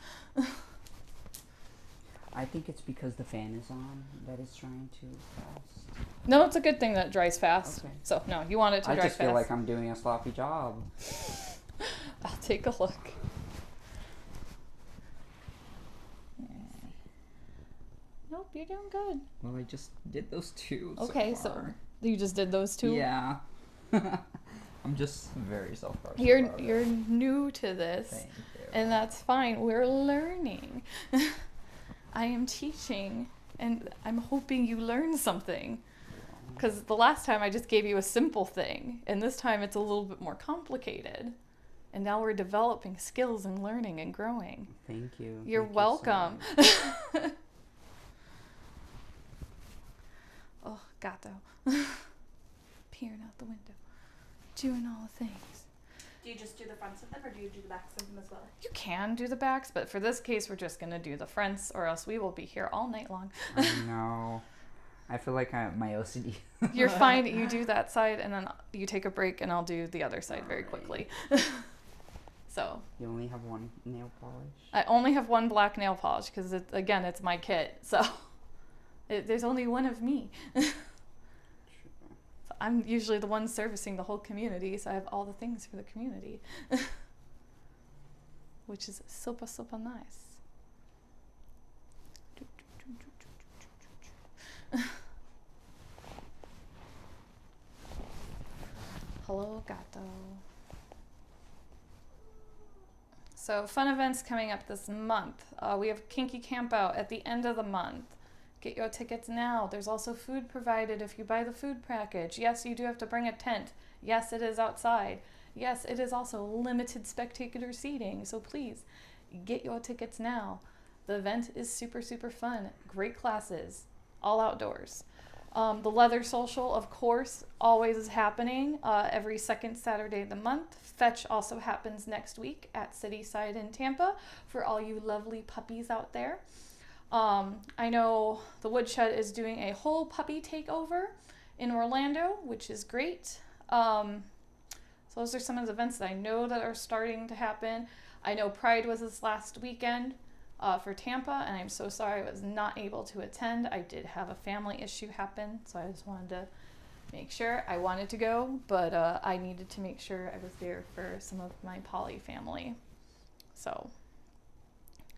I think it's because the fan is on that it's trying to fast. No, it's a good thing that it dries fast. Okay. So no, you want it to I dry just fast. feel like I'm doing a sloppy job. I'll take a look. Nope, you're doing good. Well, I just did those two. Okay, so so far. you just did those two? Yeah. I'm just very self-conscious. You're new to this, Thank you. and that's fine. We're learning. I am teaching, and I'm hoping you learn something. Because the last time I just gave you a simple thing, and this time it's a little bit more complicated. And now we're developing skills and learning and growing. Thank you. You're Thank you so welcome. much. Oh, gato. Peering out the window. Doing all the things. Do you just do the fronts of them, or do you do the backs of them as well? You can do the backs, but for this case, we're just going to do the fronts, or else we will be here all night long. I know. I feel like my OCD. You're fine. You do that side, and then you take a break, and I'll do the other side very quickly. So You only have one nail polish? I only have one black nail polish because, again, it's my kit. So there's only one of me. So I'm usually the one servicing the whole community, so I have all the things for the community, which is super, super nice. Hello, gato. So fun events coming up this month. We have Kinky Camp Out at the end of the month. Get your tickets now. There's also food provided if you buy the food package. Yes, you do have to bring a tent. Yes, it is outside. Yes, it is also limited spectator seating. So please get your tickets now. The event is super, super fun. Great classes, all outdoors. The Leather Social, of course, always is happening every second Saturday of the month. Fetch also happens next week at Cityside in Tampa for all you lovely puppies out there. I know the Woodshed is doing a whole puppy takeover in Orlando, which is great. So those are some of the events that I know that are starting to happen. I know Pride was this last weekend for Tampa, and I'm so sorry I was not able to attend. I did have a family issue happen, so I just wanted to make sure. I wanted to go, but I needed to make sure I was there for some of my poly family. So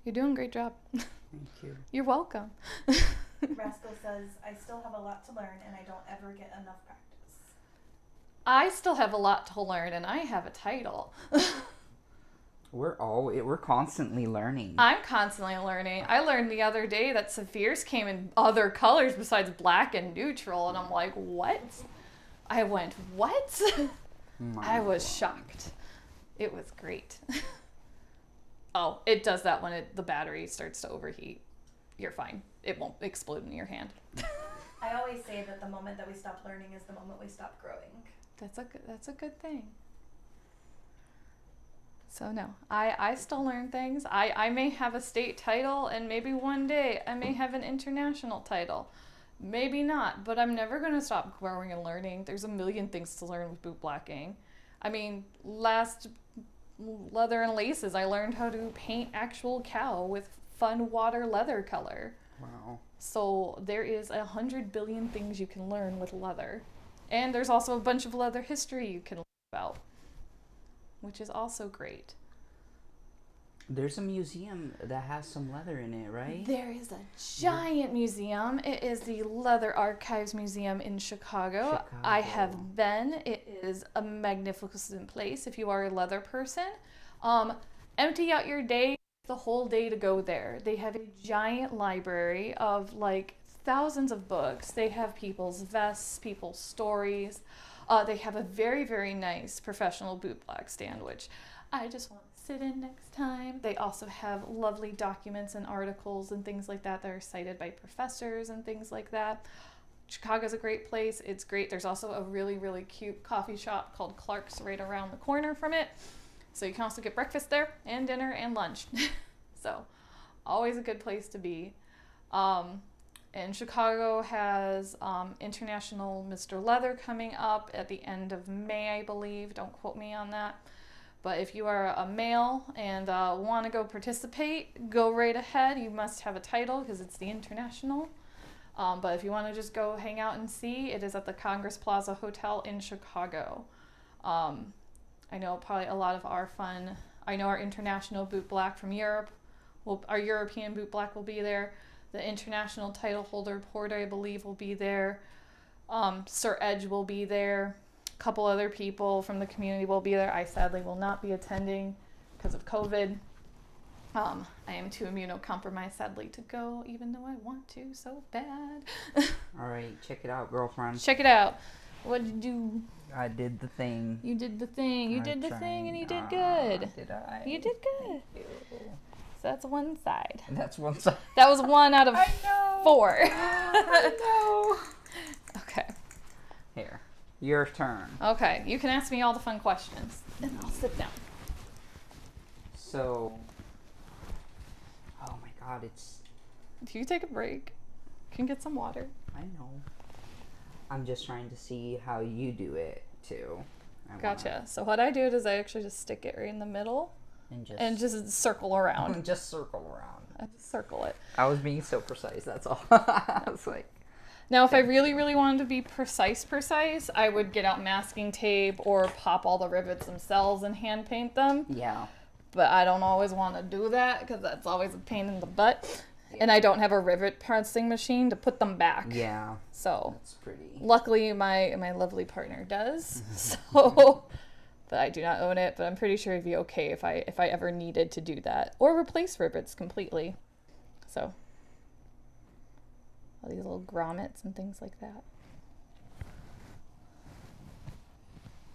you're doing a great job. Thank you. You're welcome. Rascal says, I still have a lot to learn and I don't ever get enough practice. I still have a lot to learn, and I have a title. We're constantly learning. I'm constantly learning. I learned the other day that Saphirs came in other colors besides black and neutral, and I'm like, what? I went, what? I was shocked. It was great. Oh, it does that when the battery starts to overheat. You're fine. It won't explode in your hand. I always say that the moment that we stop learning is the moment we stop growing. That's a good thing. So no, I still learn things. I may have a state title, and maybe one day I may have an international title. Maybe not, but I'm never going to stop growing and learning. There's a million things to learn with bootblacking. I mean, last Leather and Laces, I learned how to paint actual cow with fun water leather color. Wow. So there is 100 billion things you can learn with leather. And there's also a bunch of leather history you can learn about, which is also great. There's a museum that has some leather in it, right? There is a giant museum. It is the Leather Archives Museum in Chicago. I have been. It is a magnificent place if you are a leather person. Empty out your day, the whole day to go there. They have a giant library of like thousands of books. They have people's vests, people's stories. They have a very, very nice professional bootblack stand, which I just want to sit in next time. They also have lovely documents and articles and things like that are cited by professors and things like that. Chicago's a great place. It's great. There's also a really, really cute coffee shop called Clark's right around the corner from it. So you can also get breakfast there and dinner and lunch. So always a good place to be. And Chicago has International Mr. Leather coming up at the end of May, I believe. Don't quote me on that. But if you are a male and want to go participate, go right ahead. You must have a title because it's the International. But if you want to just go hang out and see, it is at the Congress Plaza Hotel in Chicago. I know probably a lot of our fun. I know our international bootblack from Europe. Our European bootblack will be there. The international title holder Porter, I believe, will be there. Sir Edge will be there. A couple other people from the community will be there. I sadly will not be attending because of COVID. I am too immunocompromised, sadly, to go, even though I want to so bad. All right, check it out, girlfriend. Check it out. What did you do? I did the thing. You did the thing. You did the thing, and you did good. Did I? You did good. So that's one side. That's one side. That was 1 out of I know. 4. I know. Okay. Here, your turn. Okay, you can ask me all the fun questions, and I'll sit down. So, oh my God, it's. If you take a break, you can get some water. I know. I'm just trying to see how you do it too. Gotcha. So what I do is I actually just stick it right in the middle and just circle around. Just circle around. I just circle it. I was being so precise, that's all. I was like... Now, if I really, really wanted to be precise, I would get out masking tape or pop all the rivets themselves and hand paint them. Yeah. But I don't always want to do that because that's always a pain in the butt. and I don't have a rivet pressing machine to put them back. Yeah. So That's pretty. luckily my lovely partner does. So, but I do not own it, but I'm pretty sure it'd be okay if I ever needed to do that or replace rivets completely. So all these little grommets and things like that.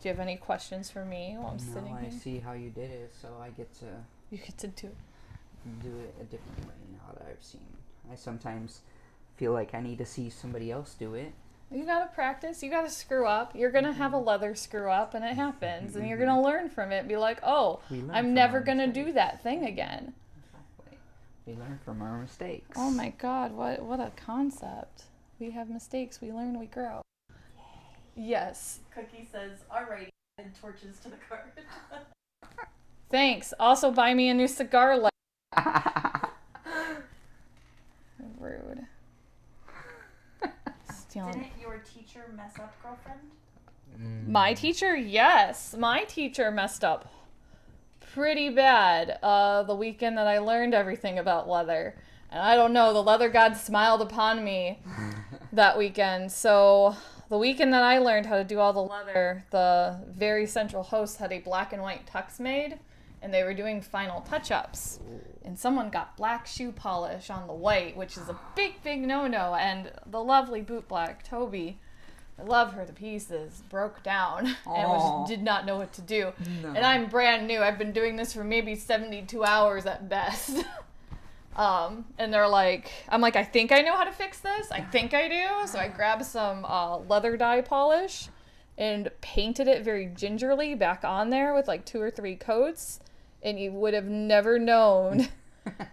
Do you have any questions for me while I'm sitting No, here? I see how you did it, so I get to You get to do it. do it a different way now that I've seen. I sometimes feel like I need to see somebody else do it. You gotta practice. You gotta screw up. You're gonna have a leather screw up, and it happens. And you're gonna learn from it. And be like, oh, We learn I'm from never our gonna do mistakes. that thing again. Exactly. We learn from our mistakes. Oh my God, what a concept. We have mistakes. We learn. We grow. Yes. Cookie says, alrighty, and torches to the cart. Thanks. Also, buy me a new cigar lighter. Rude. Stealing. Didn't your teacher mess up, girlfriend? My teacher? Yes. My teacher messed up pretty bad the weekend that I learned everything about leather. And I don't know, the leather god smiled upon me that weekend. So the weekend that I learned how to do all the leather, the very central host had a black and white tux made, and they were doing final touch-ups. And someone got black shoe polish on the white, which is a big, big no-no. And the lovely bootblack, Toby, I love her to pieces, broke down and did not know what to do. No. And I'm brand new. I've been doing this for maybe 72 hours at best. And they're like, I'm like, I think I know how to fix this. I think I do. So I grabbed some leather dye polish and painted it very gingerly back on there with like 2 or 3 coats. And you would have never known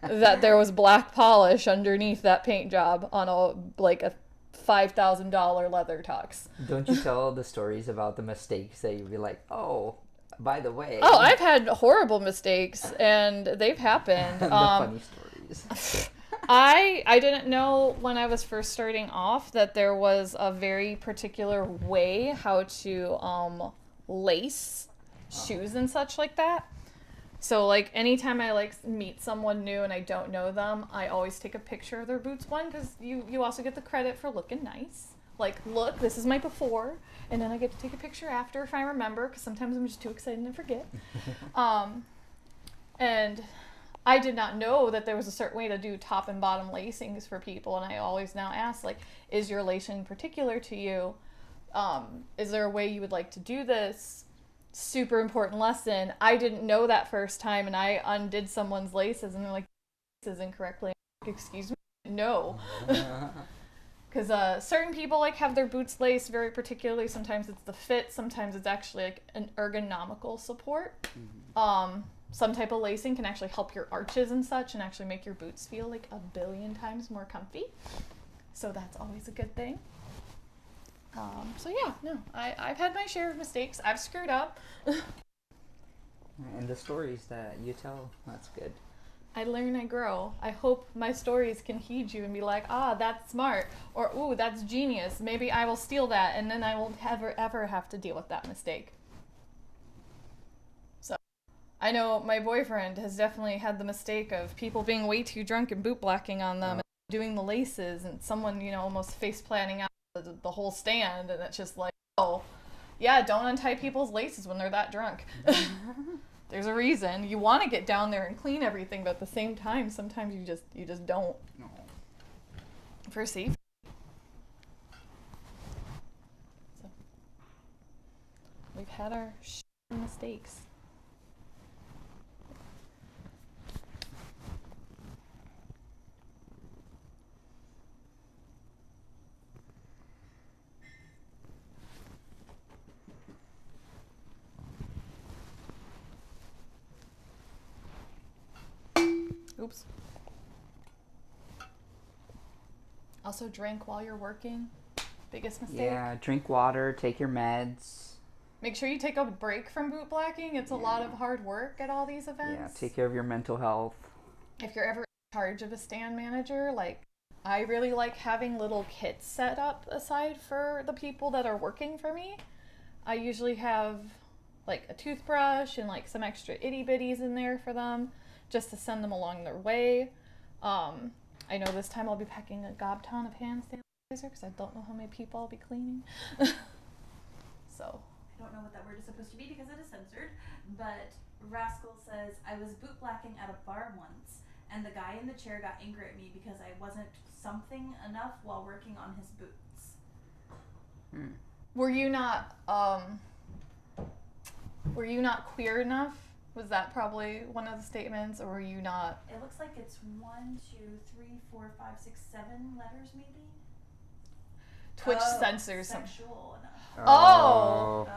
that there was black polish underneath that paint job on a $5,000 leather tux. Don't you tell the stories about the mistakes that you'd be like, oh, by the way. Oh, I've had horrible mistakes, and they've happened. The funny stories. I didn't know when I was first starting off that there was a very particular way how to lace shoes and such like that. So, like, anytime I, like, meet someone new and I don't know them, I always take a picture of their boots. One, because you also get the credit for looking nice. Like, look, this is my before. And then I get to take a picture after if I remember, because sometimes I'm just too excited and I forget. And I did not know that there was a certain way to do top and bottom lacings for people. And I always now ask, like, is your lacing particular to you? Is there a way you would like to do this? Super important lesson. I didn't know that first time, and I undid someone's laces, and they're like, "This is incorrectly." Excuse me, no. Because certain people like have their boots laced very particularly. Sometimes it's the fit. Sometimes it's actually like an ergonomical support. Some type of lacing can actually help your arches and such, and actually make your boots feel like 1,000,000,000 times more comfy. So that's always a good thing. So yeah, no, I've had my share of mistakes. I've screwed up. And the stories that you tell, that's good. I learn, I grow. I hope my stories can heed you and be like, ah, that's smart. Or, ooh, that's genius. Maybe I will steal that, and then I will never, ever have to deal with that mistake. So, I know my boyfriend has definitely had the mistake of people being way too drunk and bootblacking on them and doing the laces, and someone, you know, almost face planting out the whole stand, and it's just like, oh, yeah, don't untie people's laces when they're that drunk. There's a reason. You want to get down there and clean everything, but at the same time, sometimes you just don't. No. For safety. So, we've had our mistakes. Oops. Also, drink while you're working. Biggest mistake. Yeah, drink water, take your meds. Make sure you take a break from bootblacking. It's a lot of hard work at all these events. Yeah, take care of your mental health. If you're ever in charge of a stand manager, like, I really like having little kits set up aside for the people that are working for me. I usually have like a toothbrush and like some extra itty bitties in there for them, just to send them along their way. I know this time I'll be packing a gob ton of hand sanitizer because I don't know how many people I'll be cleaning. So. I don't know what that word is supposed to be because it is censored, but Rascal says, I was bootblacking at a bar once, and the guy in the chair got angry at me because I wasn't something enough while working on his boots. Were you not queer enough? Was that probably one of the statements, or were you not? It looks like it's 1, 2, 3, 4, 5, 6, 7 letters maybe. Twitch censors some. Sexual enough. Oh.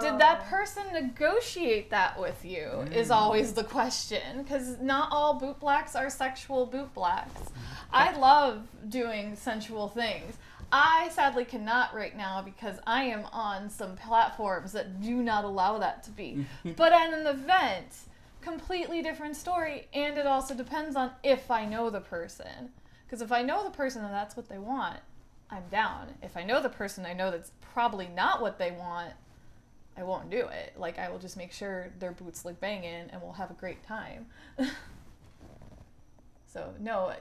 Did that person negotiate that with you? Is always the question, because not all bootblacks are sexual bootblacks. I love doing sensual things. I sadly cannot right now because I am on some platforms that do not allow that to be. But at an event, completely different story, and it also depends on if I know the person. Because if I know the person and that's what they want, I'm down. If I know the person, I know that's probably not what they want, I won't do it. Like, I will just make sure their boots look banging and we'll have a great time. So, no,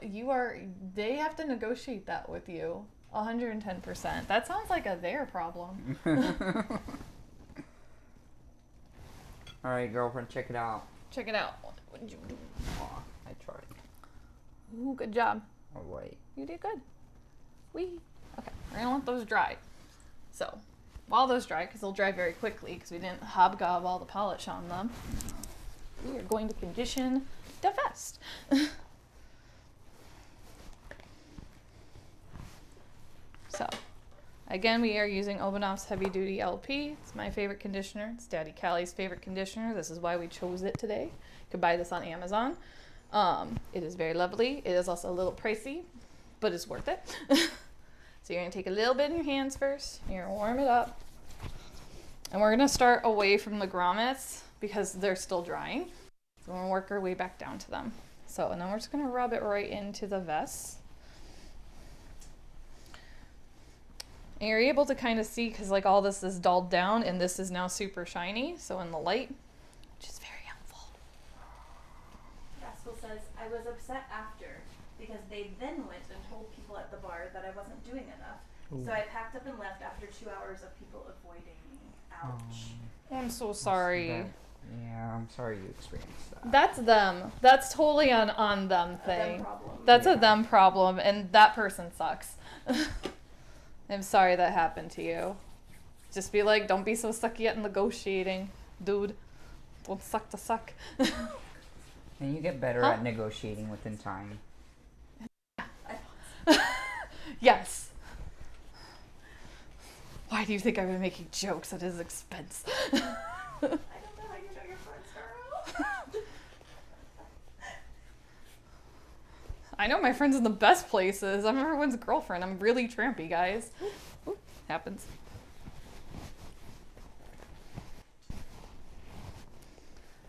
they have to negotiate that with you. 110%. That sounds like their problem. Alright, girlfriend, check it out. Check it out. What did you do? Aw, I tried. Ooh, good job. Oh, wait. You did good. Wee. Okay, we're gonna let those dry. So, while those dry, because they'll dry very quickly, because we didn't hobgob all the polish on them, we are going to condition the vest. So, again, we are using Obanoff's Heavy Duty LP. It's my favorite conditioner. It's Daddy Callie's favorite conditioner. This is why we chose it today. You can buy this on Amazon. It is very lovely. It is also a little pricey, but it's worth it. So you're going to take a little bit in your hands first. You're going to warm it up. And we're going to start away from the grommets because they're still drying. So we're going to work our way back down to them. So, and then we're just going to rub it right into the vest. And you're able to kind of see because like all this is dulled down and this is now super shiny. So in the light, which is very helpful. Rascal says, I was upset after because they then went and told people at the bar that I wasn't doing enough. Ooh. So I packed up and left after 2 hours of people avoiding me. Ouch. I'm so sorry. Yeah, I'm sorry you experienced that. That's them. That's totally on them thing. Them problem. That's a them problem, and that person sucks. I'm sorry that happened to you. Just be like, don't be so sucky at negotiating, dude. Don't suck to suck. And you get better at negotiating within time. Yes. Why do you think I've been making jokes at his expense? I don't know how you know your friends, girl. I know my friends in the best places. I'm everyone's girlfriend. I'm really trampy, guys. Ooh, happens.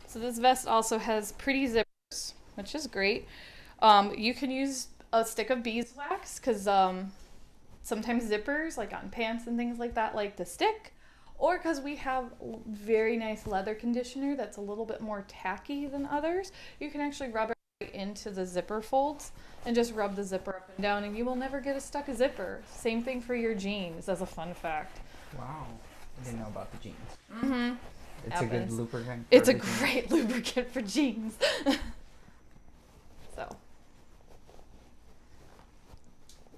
So this vest also has pretty zippers, which is great. You can use a stick of beeswax because sometimes zippers, like on pants and things like that, like to stick. Or because we have very nice leather conditioner that's a little bit more tacky than others, you can actually rub it into the zipper folds and just rub the zipper up and down and you will never get a stuck zipper. Same thing for your jeans as a fun fact. Wow. I didn't know about the jeans. Mm-hmm. It's a good lubricant. It's a great lubricant for jeans. So.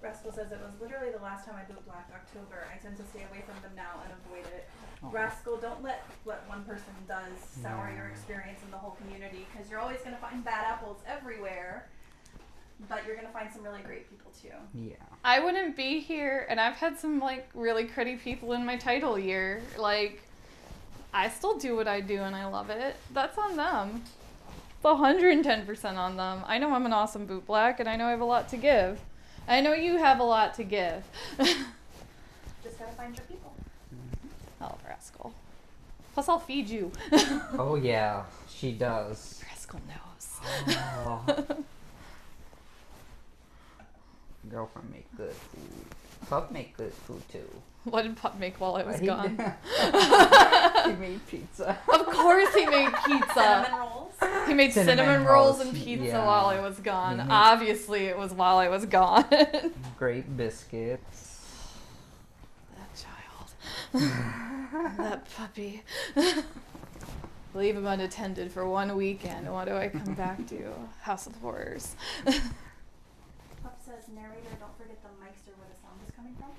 Rascal says it was literally the last time I bootblacked October. I tend to stay away from them now and avoid it. Oh. Rascal, don't let what one person does sour your experience in the whole community because you're always going to find bad apples everywhere, but you're going to find some really great people too. Yeah. I wouldn't be here, and I've had some like really cruddy people in my title year. Like, I still do what I do and I love it. That's on them. It's 110% on them. I know I'm an awesome bootblack and I know I have a lot to give. I know you have a lot to give. Just gotta find your people. Oh, Rascal. Plus, I'll feed you. Oh, yeah, she does. Rascal knows. Oh. Girlfriend make good food. Pup make good food, too. What did Pup make while I was gone? He made pizza. Of course he made pizza. Cinnamon rolls. He made cinnamon rolls and pizza while I was gone. Obviously, it was while I was gone. Great biscuits. That child. That puppy. Leave him unattended for 1 weekend. What do I come back to? House of Horrors. Pup says, narrator, don't forget the mics are where the sound is coming from.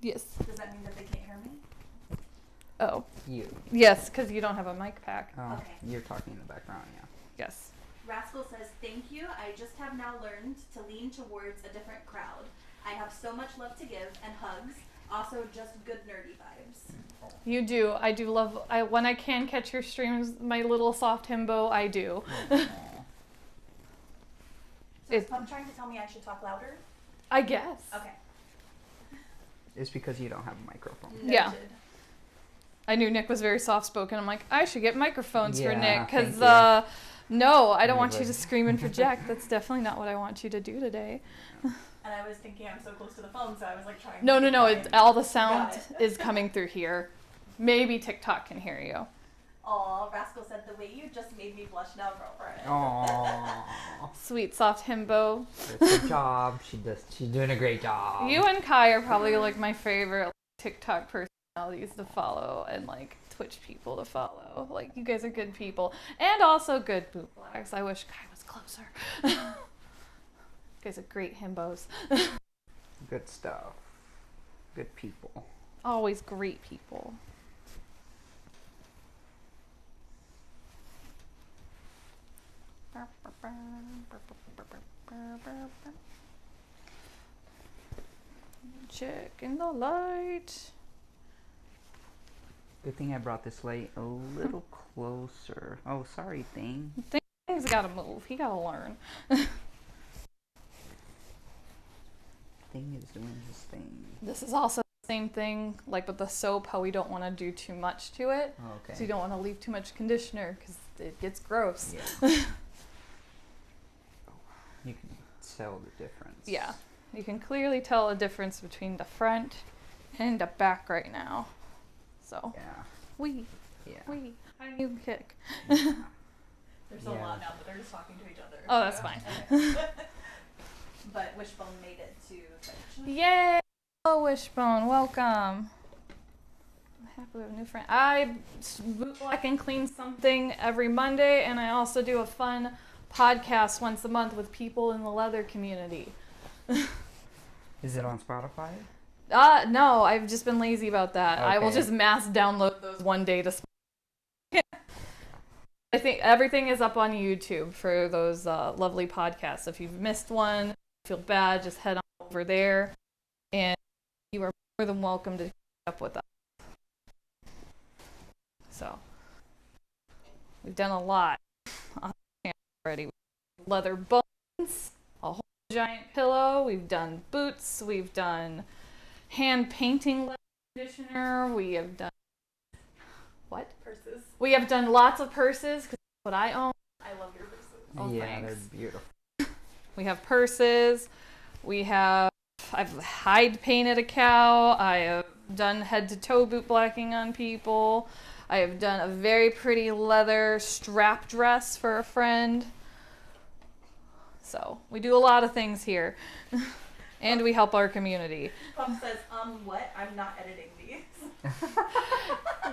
Yes. Does that mean that they can't hear me? Oh. You. Yes, because you don't have a mic pack. Oh, Okay. You're talking in the background, yeah. Yes. Rascal says, thank you. I just have now learned to lean towards a different crowd. I have so much love to give and hugs. Also, just good nerdy vibes. You do. I do love. When I can catch your streams, my little soft himbo, I do. So is Pup trying to tell me I should talk louder? I guess. Okay. It's because you don't have a microphone. Noted. Yeah. I knew Nick was very soft spoken. I'm like, I should get microphones for Nick because thank no, I don't want you to scream and project. That's definitely not what I want you to do today. And I was thinking I'm so close to the phone, so I was like trying No. to All the sound Got it. is coming through here. Maybe TikTok can hear you. Aw, Rascal said, the way you just made me blush now, girlfriend. Aww. Sweet soft himbo. Good job. She's doing a great job. You and Kai are probably like my favorite TikTok personalities to follow and like Twitch people to follow. Like you guys are good people and also good bootblacks. I wish Kai was closer. You guys are great himbos. Good stuff. Good people. Always great people. Check in the light. Good thing I brought this light a little closer. Oh, sorry, thing. Thing's gotta move. He gotta learn. Thing is doing his thing. This is also the same thing, like with the soap, how we don't want to do too much to it. Oh, okay. So you don't want to leave too much conditioner because it gets gross. Yeah. You can tell the difference. Yeah. You can clearly tell a difference between the front and the back right now. So, Yeah. Hi, new kick. They're so Yeah. loud now, but they're just talking to each other. Oh, that's fine. Okay. But Wishbone made it to Twitch. Yay! Hello, Wishbone. Welcome. I'm happy we have a new friend. I bootblack and clean something every Monday, and I also do a fun podcast once a month with people in the leather community. Is it on Spotify? No, I've just been lazy about that. I will Okay. just mass download those one day to I think everything is up on YouTube for those lovely podcasts. If you've missed one, feel bad, just head on over there, and you are more than welcome to keep up with us. So, we've done a lot on the channel already. Leather bones, a whole giant pillow, we've done boots, we've done hand painting leather conditioner, we have done Purses. we have done lots of purses because that's what I own. I love your purses. Oh, yeah, thanks. they're beautiful. We have purses. I've hide painted a cow. I have done head to toe bootblacking on people. I have done a very pretty leather strap dress for a friend. So we do a lot of things here. And we help our community. Pup says, what? I'm not editing these.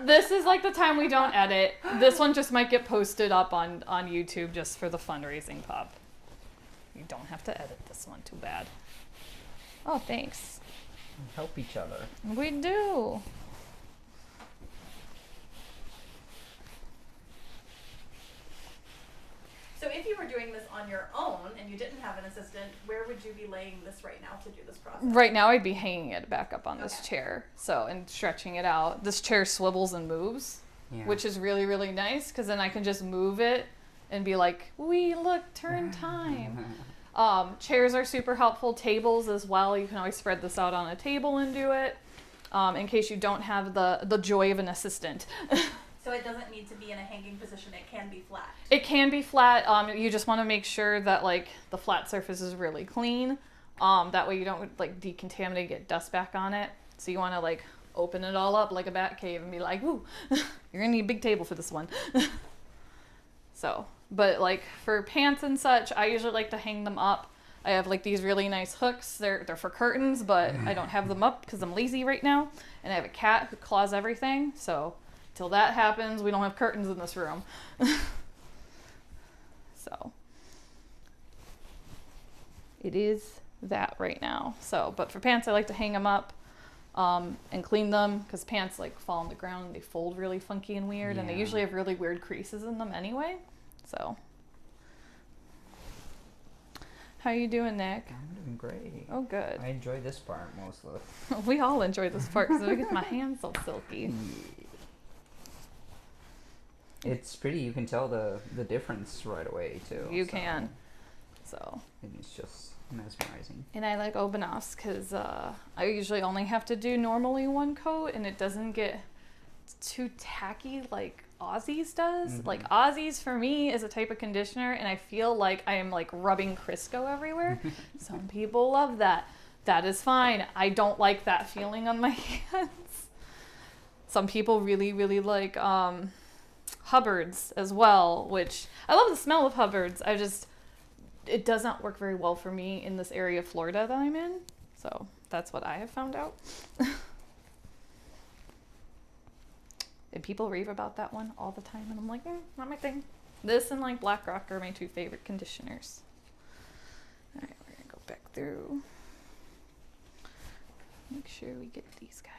This is like the time we don't edit. This one just might get posted up on YouTube just for the fundraising pub. You don't have to edit this one, too bad. Oh, thanks. Help each other. We do. So if you were doing this on your own and you didn't have an assistant, where would you be laying this right now to do this process? Right now I'd be hanging it back up on this Okay. chair, and stretching it out. This chair swivels and moves, Yeah. which is really, really nice because then I can just move it and be like, look, turn time. Chairs are super helpful. Tables as well. You can always spread this out on a table and do it in case you don't have the joy of an assistant. So it doesn't need to be in a hanging position. It can be flat. It can be flat. You just want to make sure that like the flat surface is really clean. That way you don't like decontaminate, get dust back on it. So you want to like open it all up like a bat cave and be like, "Woo, you're gonna need a big table for this one." So, but like for pants and such, I usually like to hang them up. I have like these really nice hooks. They're for curtains, but I don't have them up because I'm lazy right now. And I have a cat who claws everything. So till that happens, we don't have curtains in this room. So it is that right now. So, but for pants, I like to hang them up and clean them because pants like fall on the ground and they fold really funky and weird, and they usually have really weird creases in them anyway. So, how you doing, Nick? I'm doing great. Oh, good. I enjoy this part mostly. We all enjoy this part because I get my hands so silky. It's pretty. You can tell the difference right away too. You can. So. And it's just mesmerizing. And I like Obanos because I usually only have to do normally one coat, and it doesn't get too tacky like Aussie's does. Mm-hmm. Like Aussie's for me is a type of conditioner, and I feel like I am like rubbing Crisco everywhere. Some people love that. That is fine. I don't like that feeling on my hands. Some people really, really like Hubbard's as well, which I love the smell of Hubbard's. It does not work very well for me in this area of Florida that I'm in. So that's what I have found out. And people rave about that one all the time. And I'm like, not my thing. This and like Black Rock are my two favorite conditioners. All right, we're going to go back through. Make sure we get these guys.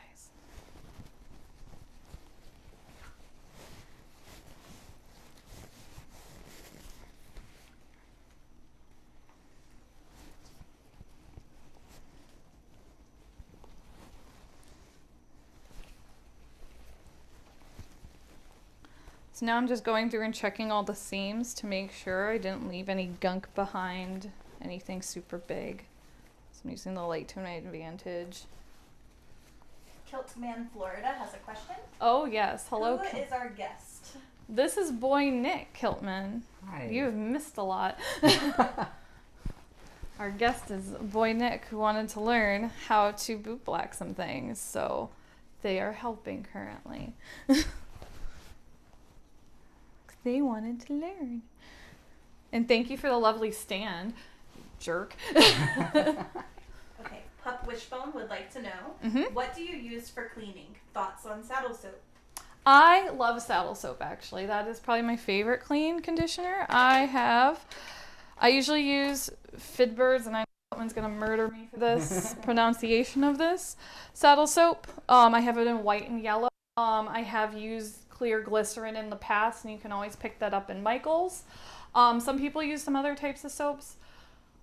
So now I'm just going through and checking all the seams to make sure I didn't leave any gunk behind, anything super big. So I'm using the light to my advantage. Kiltman, Florida has a question. Oh yes, hello. Who is our guest? This is Boi Nick Kiltman. Hi. You have missed a lot. Our guest is Boi Nick, who wanted to learn how to boot black some things, so they are helping currently. They wanted to learn. And thank you for the lovely stand, jerk. Okay, Pup Wishbone would like to know, what do you use for cleaning? Thoughts on saddle soap? I love saddle soap, actually. That is probably my favorite clean conditioner. I usually use Fidbirds, and I know someone's going to murder me for this pronunciation of this saddle soap. I have it in white and yellow. I have used clear glycerin in the past, and you can always pick that up in Michael's. Some people use some other types of soaps.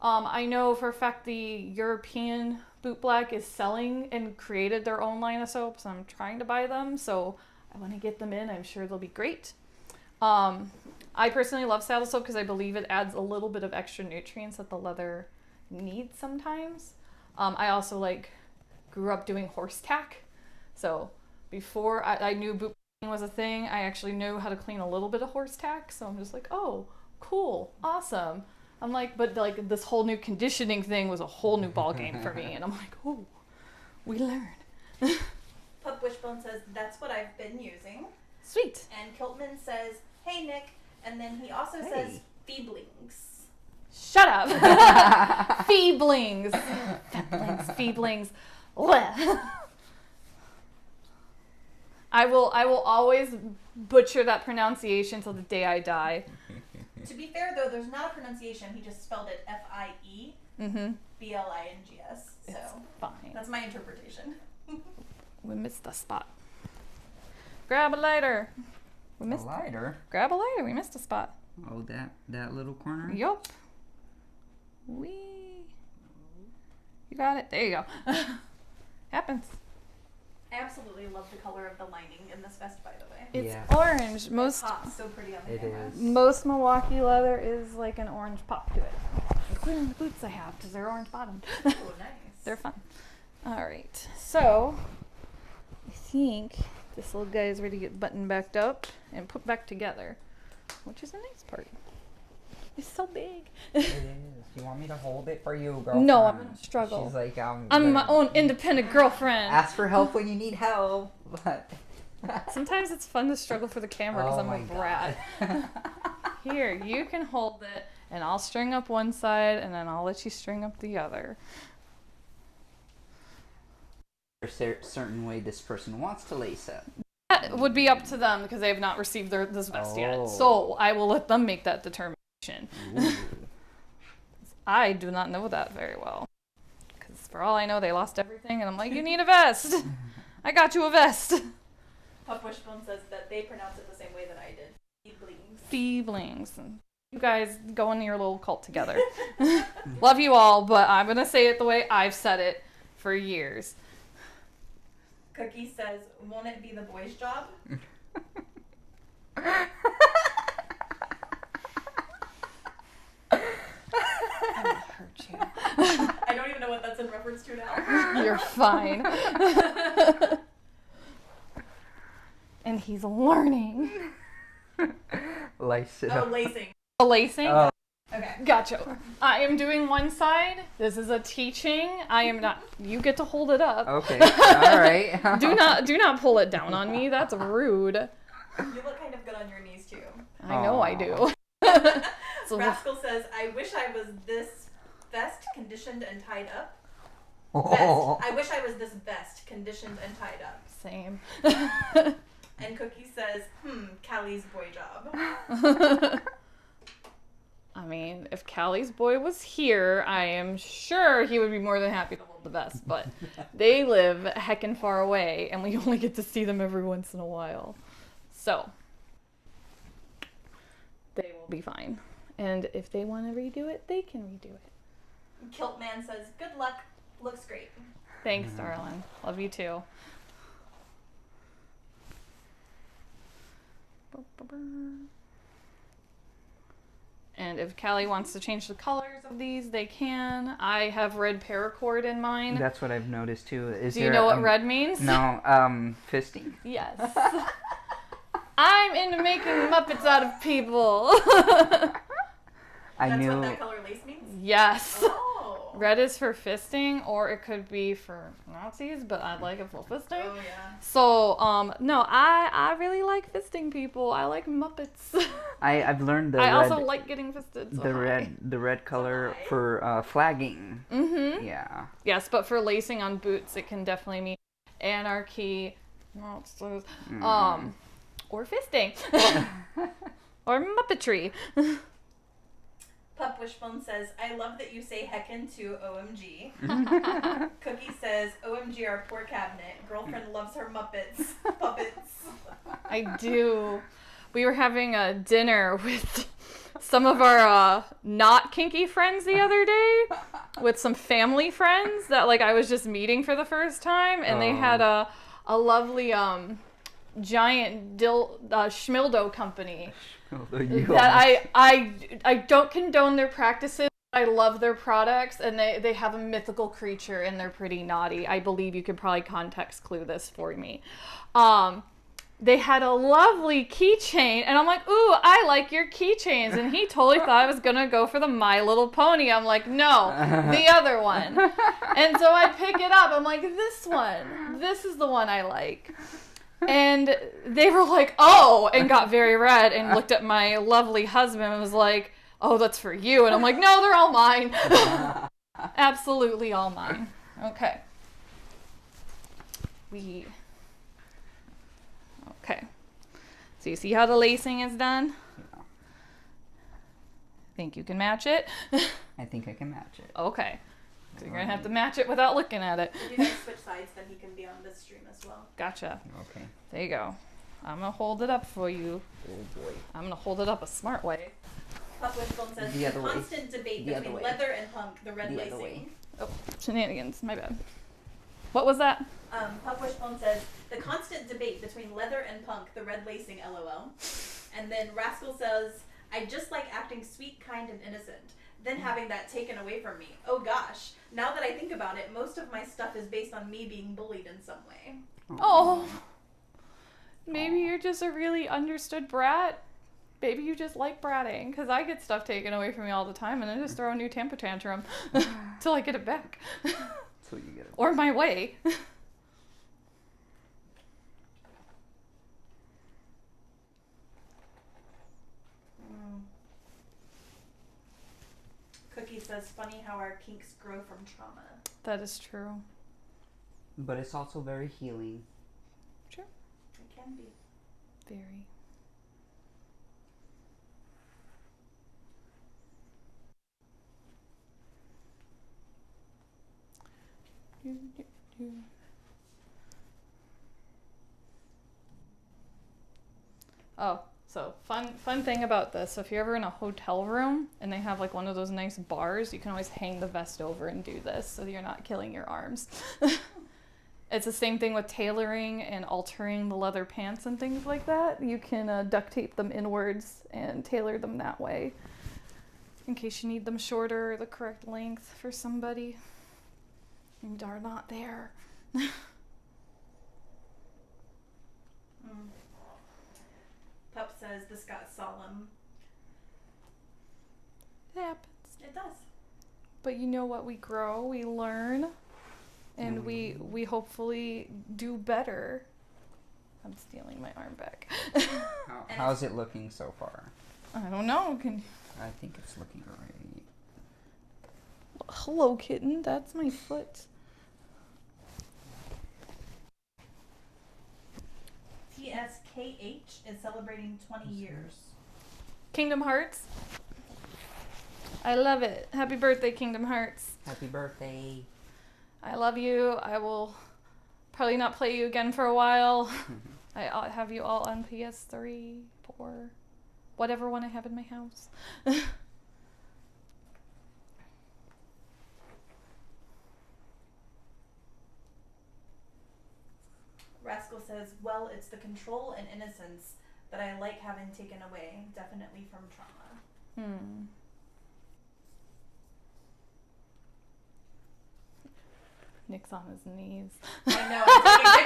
I know for a fact the European Boot Black is selling and created their own line of soaps. I'm trying to buy them, so I want to get them in. I'm sure they'll be great. I personally love saddle soap because I believe it adds a little bit of extra nutrients that the leather needs sometimes. I also grew up doing horse tack, so before I knew boot was a thing, I actually knew how to clean a little bit of horse tack, so I'm just like, oh, cool, awesome. I'm like, but this whole new conditioning thing was a whole new ball game for me, and I'm like, oh, we learn. Pup Wishbone says, that's what I've been using. Sweet. And Kiltman says, hey, Nick, and then he also says, feeblings. Shut up. Feeblings. Feeblings. I will always butcher that pronunciation till the day I die. To be fair, though, there's not a pronunciation. He just spelled it F-I-E-B-L-I-N-G-S. So It's fine. that's my interpretation. We missed the spot. Grab a lighter. We A missed lighter? Grab a lighter. We missed a spot. Oh, that little corner? Yup. Wee. You got it. There you go. Happens. I absolutely love the color of the lining in this vest, by the way. It's Yeah. orange. It's hot, so pretty on the It camera. is. Most Milwaukee leather is like an orange pop to it, including the boots I have because they're orange bottomed. Oh, nice. They're fun. All right, so I think this little guy is ready to get buttoned back up and put back together, which is the nice part. It's so big. It is. You want me to hold it for you, girlfriend? No, I'm gonna struggle. She's like, I'm my own independent girlfriend. Ask for help when you need help, but Sometimes it's fun to struggle for the camera because Oh I'm my a brat. Here, you can hold it, and I'll string up one side, and then I'll let you string up the other. There's a certain way this person wants to lace up. That would be up to them because they have not received this vest yet. So I will let them make that determination. I do not know that very well. Because for all I know, they lost everything, and I'm like, you need a vest. I got you a vest. Pup Wishbone says that they pronounce it the same way that I did. Feeblings. Feeblings. You guys go in your little cult together. Love you all, but I'm going to say it the way I've said it for years. Cookie says, won't it be the boy's job? I'm gonna hurt you. I don't even know what that's in reference to now. You're fine. And he's learning. Lace it Oh, up. lacing. Lacing? Oh. Okay. Gotcha. I am doing one side. This is a teaching. I am not. You get to hold it up. Okay. All right. Do not pull it down on me. That's rude. You look kind of good on your knees, too. I know I do. So, Rascal says, I wish I was this vest conditioned and tied up. Oh. Vest. I wish I was this vest conditioned and tied up. same. And Cookie says, Callie's boy job. I mean, if Callie's boy was here, I am sure he would be more than happy to hold the vest. But they live heckin' far away, and we only get to see them every once in a while. So, they will be fine. And if they want to redo it, they can redo it. Kilt Man says, good luck. Looks great. Thanks, darling. Love you too. And if Callie wants to change the colors of these, they can. I have red paracord in mine. That's what I've noticed too. Do you know what red means? No, fisting. Yes. I'm into making Muppets out of people. That's what that color lace means? Yes. Oh. Red is for fisting, or it could be for Nazis, but I like it for fisting. Oh, yeah. So, no, I really like fisting people. I like Muppets. I've learned the I red, also like getting fisted. So the red color for flagging. Mm-hmm. Yeah. Yes, but for lacing on boots, it can definitely mean anarchy, monsters, or fisting, or Muppetry. Pup Wishbone says, I love that you say heckin' to OMG. Cookie says, OMG, our poor cabinet. Girlfriend loves her Muppets. Puppets. I do. We were having a dinner with some of our not kinky friends the other day, with some family friends that I was just meeting for the first time, and they had a lovely giant schmildo company. That I don't condone their practices. I love their products, and they have a mythical creature, and they're pretty naughty. I believe you could probably context clue this for me. They had a lovely keychain, and I'm like, ooh, I like your keychains. And he totally thought I was gonna go for the My Little Pony. I'm like, no, the other one. And so I pick it up. I'm like, this one. This is the one I like. And they were like, oh, and got very red and looked at my lovely husband and was like, oh, that's for you. And I'm like, no, they're all mine. Absolutely all mine. Okay. Okay. So you see how the lacing is done? Yeah. Think you can match it? I think I can match it. Okay. So you're going to have to match it without looking at it. If you guys switch sides, then he can be on this stream as well. Gotcha. Okay. There you go. I'm going to hold it up for you. Oh boy. I'm going to hold it up a smart way. Pup Wishbone says, The other way. constant debate The other between way. leather and punk, the red The other lacing. way. Oh, shenanigans. My bad. What was that? Pup Wishbone says, the constant debate between leather and punk, the red lacing, LOL. And then Rascal says, I just like acting sweet, kind, and innocent. Then having that taken away from me. Oh gosh. Now that I think about it, most of my stuff is based on me being bullied in some way. Oh. Maybe you're just a really understood brat. Maybe you just like bratting. Because I get stuff taken away from me all the time and I just throw a new temper tantrum till I get it back. So you get it. Or my way. says, funny how our kinks grow from trauma. That is true. But it's also very healing. Sure. It can be. Very. Oh, so fun thing about this. So if you're ever in a hotel room and they have like one of those nice bars, you can always hang the vest over and do this so you're not killing your arms. It's the same thing with tailoring and altering the leather pants and things like that. You can duct tape them inwards and tailor them that way in case you need them shorter or the correct length for somebody. You are not there. Pup says, this got solemn. It happens. It does. But you know what? We grow, we learn, and we hopefully do better. I'm stealing my arm back. How's it looking so far? I don't know. I think it's looking great. Hello, kitten. That's my foot. TSKH is celebrating 20 years. Kingdom Hearts. I love it. Happy birthday, Kingdom Hearts. Happy birthday. I love you. I will probably not play you again for a while. I have you all on PS3, 4, whatever one I have in my house. Rascal says, well, it's the control and innocence that I like having taken away, definitely from trauma. Nick's on his knees. I know, I'm taking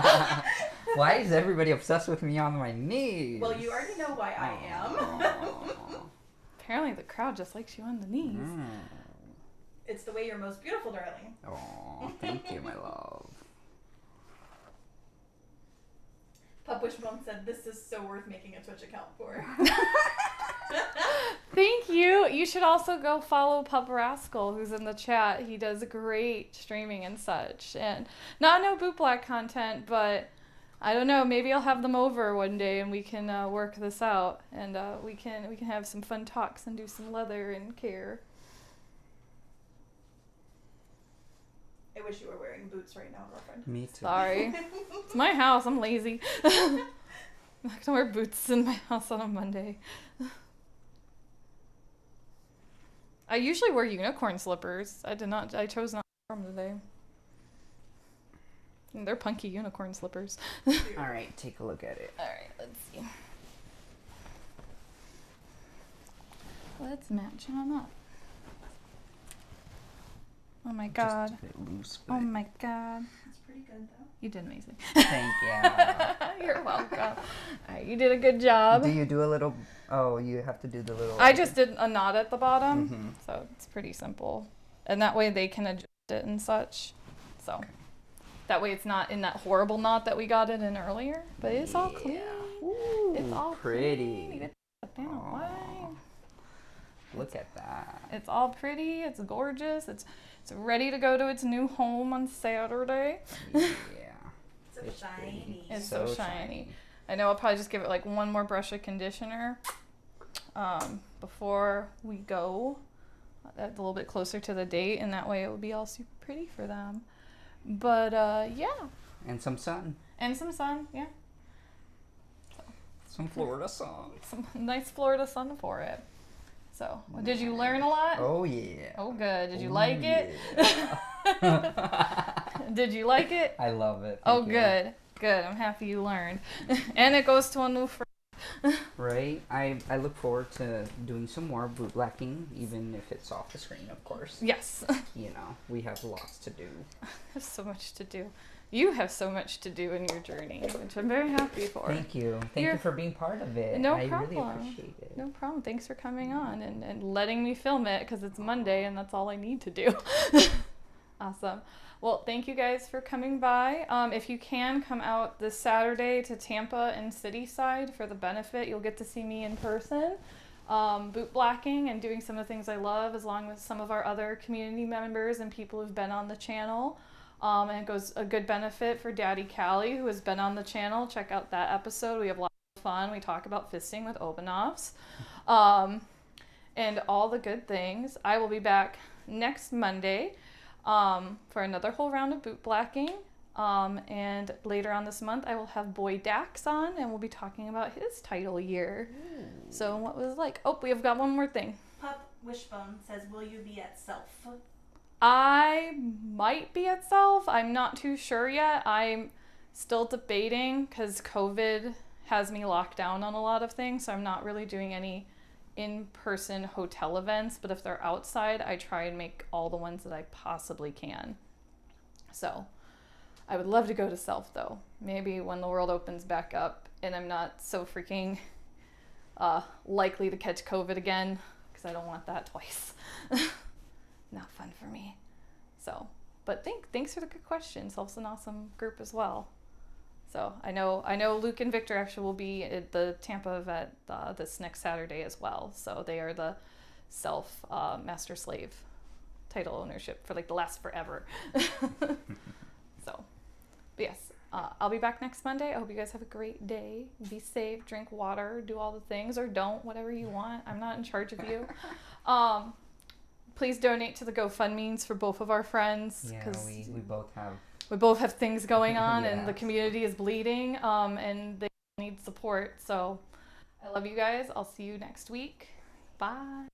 pictures now. Why is everybody obsessed with me on my knees? Well, you already know why I am. Apparently the crowd just likes you on the knees. It's the way you're most beautiful, darling. Oh, thank you, my love. Pup Wishbone said, this is so worth making a Twitch account for. Thank you. You should also go follow Pup Rascal, who's in the chat. He does great streaming and such. And not no bootblack content, but I don't know. Maybe I'll have them over one day and we can work this out. And we can have some fun talks and do some leather and care. I wish you were wearing boots right now, girlfriend. Me too. Sorry. It's my house. I'm lazy. I'm not gonna wear boots in my house on a Monday. I usually wear unicorn slippers. I chose not to wear them today. And they're punky unicorn slippers. Alright, take a look at it. Alright, let's see. Let's match on up. Oh my god. Just a bit loose, but Oh my god. It's pretty good, though. You did amazing. thank you. You're welcome. Alright, you did a good job. Do you do a little... Oh, you have to do the little... I just did a knot at the bottom, so it's pretty simple. And that way they can adjust it and such. So that way it's not in that horrible knot that we got it in earlier. But it's all clean. Ooh, It's all pretty. clean. It's fine. Look at that. It's all pretty. It's gorgeous. It's ready to go to its new home on Saturday. Yeah. So shiny. It's so shiny. I know I'll probably just give it like one more brush of conditioner before we go. That's a little bit closer to the date, and that way it will be all super pretty for them. But yeah. And some sun. And some sun, yeah. Some Florida sun. Some nice Florida sun for it. So, did you learn a lot? Oh, yeah. Oh, good. Did you like it? Did you like it? I love it. Oh, Thank you. good. Good. I'm happy you learned. And it goes to a new friend. Right? I look forward to doing some more bootblacking, even if it's off the screen, of course. Yes. You know, we have lots to do. There's so much to do. You have so much to do in your journey, which I'm very happy for. Thank you. Thank you for being part of it. No I problem. really appreciate it. No problem. Thanks for coming on and letting me film it because it's Monday and that's all I need to do. Awesome. Well, thank you guys for coming by. If you can, come out this Saturday to Tampa and City Side for the benefit. You'll get to see me in person. bootblacking and doing some of the things I love, as long as some of our other community members and people who've been on the channel. And it goes a good benefit for Daddy Callie, who has been on the channel. Check out that episode. We have lots of fun. We talk about fisting with Obanovs. And all the good things. I will be back next Monday for another whole round of bootblacking. And later on this month, I will have Boi Dax on, and we'll be talking about his title year. Ooh. So what was it like? Oh, we have got one more thing. Pup Wishbone says, will you be at Self? I might be at Self. I'm not too sure yet. I'm still debating because COVID has me locked down on a lot of things, so I'm not really doing any in-person hotel events, but if they're outside, I try and make all the ones that I possibly can. So I would love to go to Self, though. Maybe when the world opens back up and I'm not so freaking likely to catch COVID again, because I don't want that twice. Not fun for me. So, but thanks for the good question. Self's an awesome group as well. So I know Luke and Victor actually will be at the Tampa event this next Saturday as well. So they are the Self master slave title ownership for like the last forever. So, but yes, I'll be back next Monday. I hope you guys have a great day. Be safe, drink water, do all the things, or don't, whatever you want. I'm not in charge of you. Please donate to the GoFundMes for both of our friends. Yeah, we both have things going on, yeah. And the community is bleeding, and they need support. So I love you guys. I'll see you next week. Bye.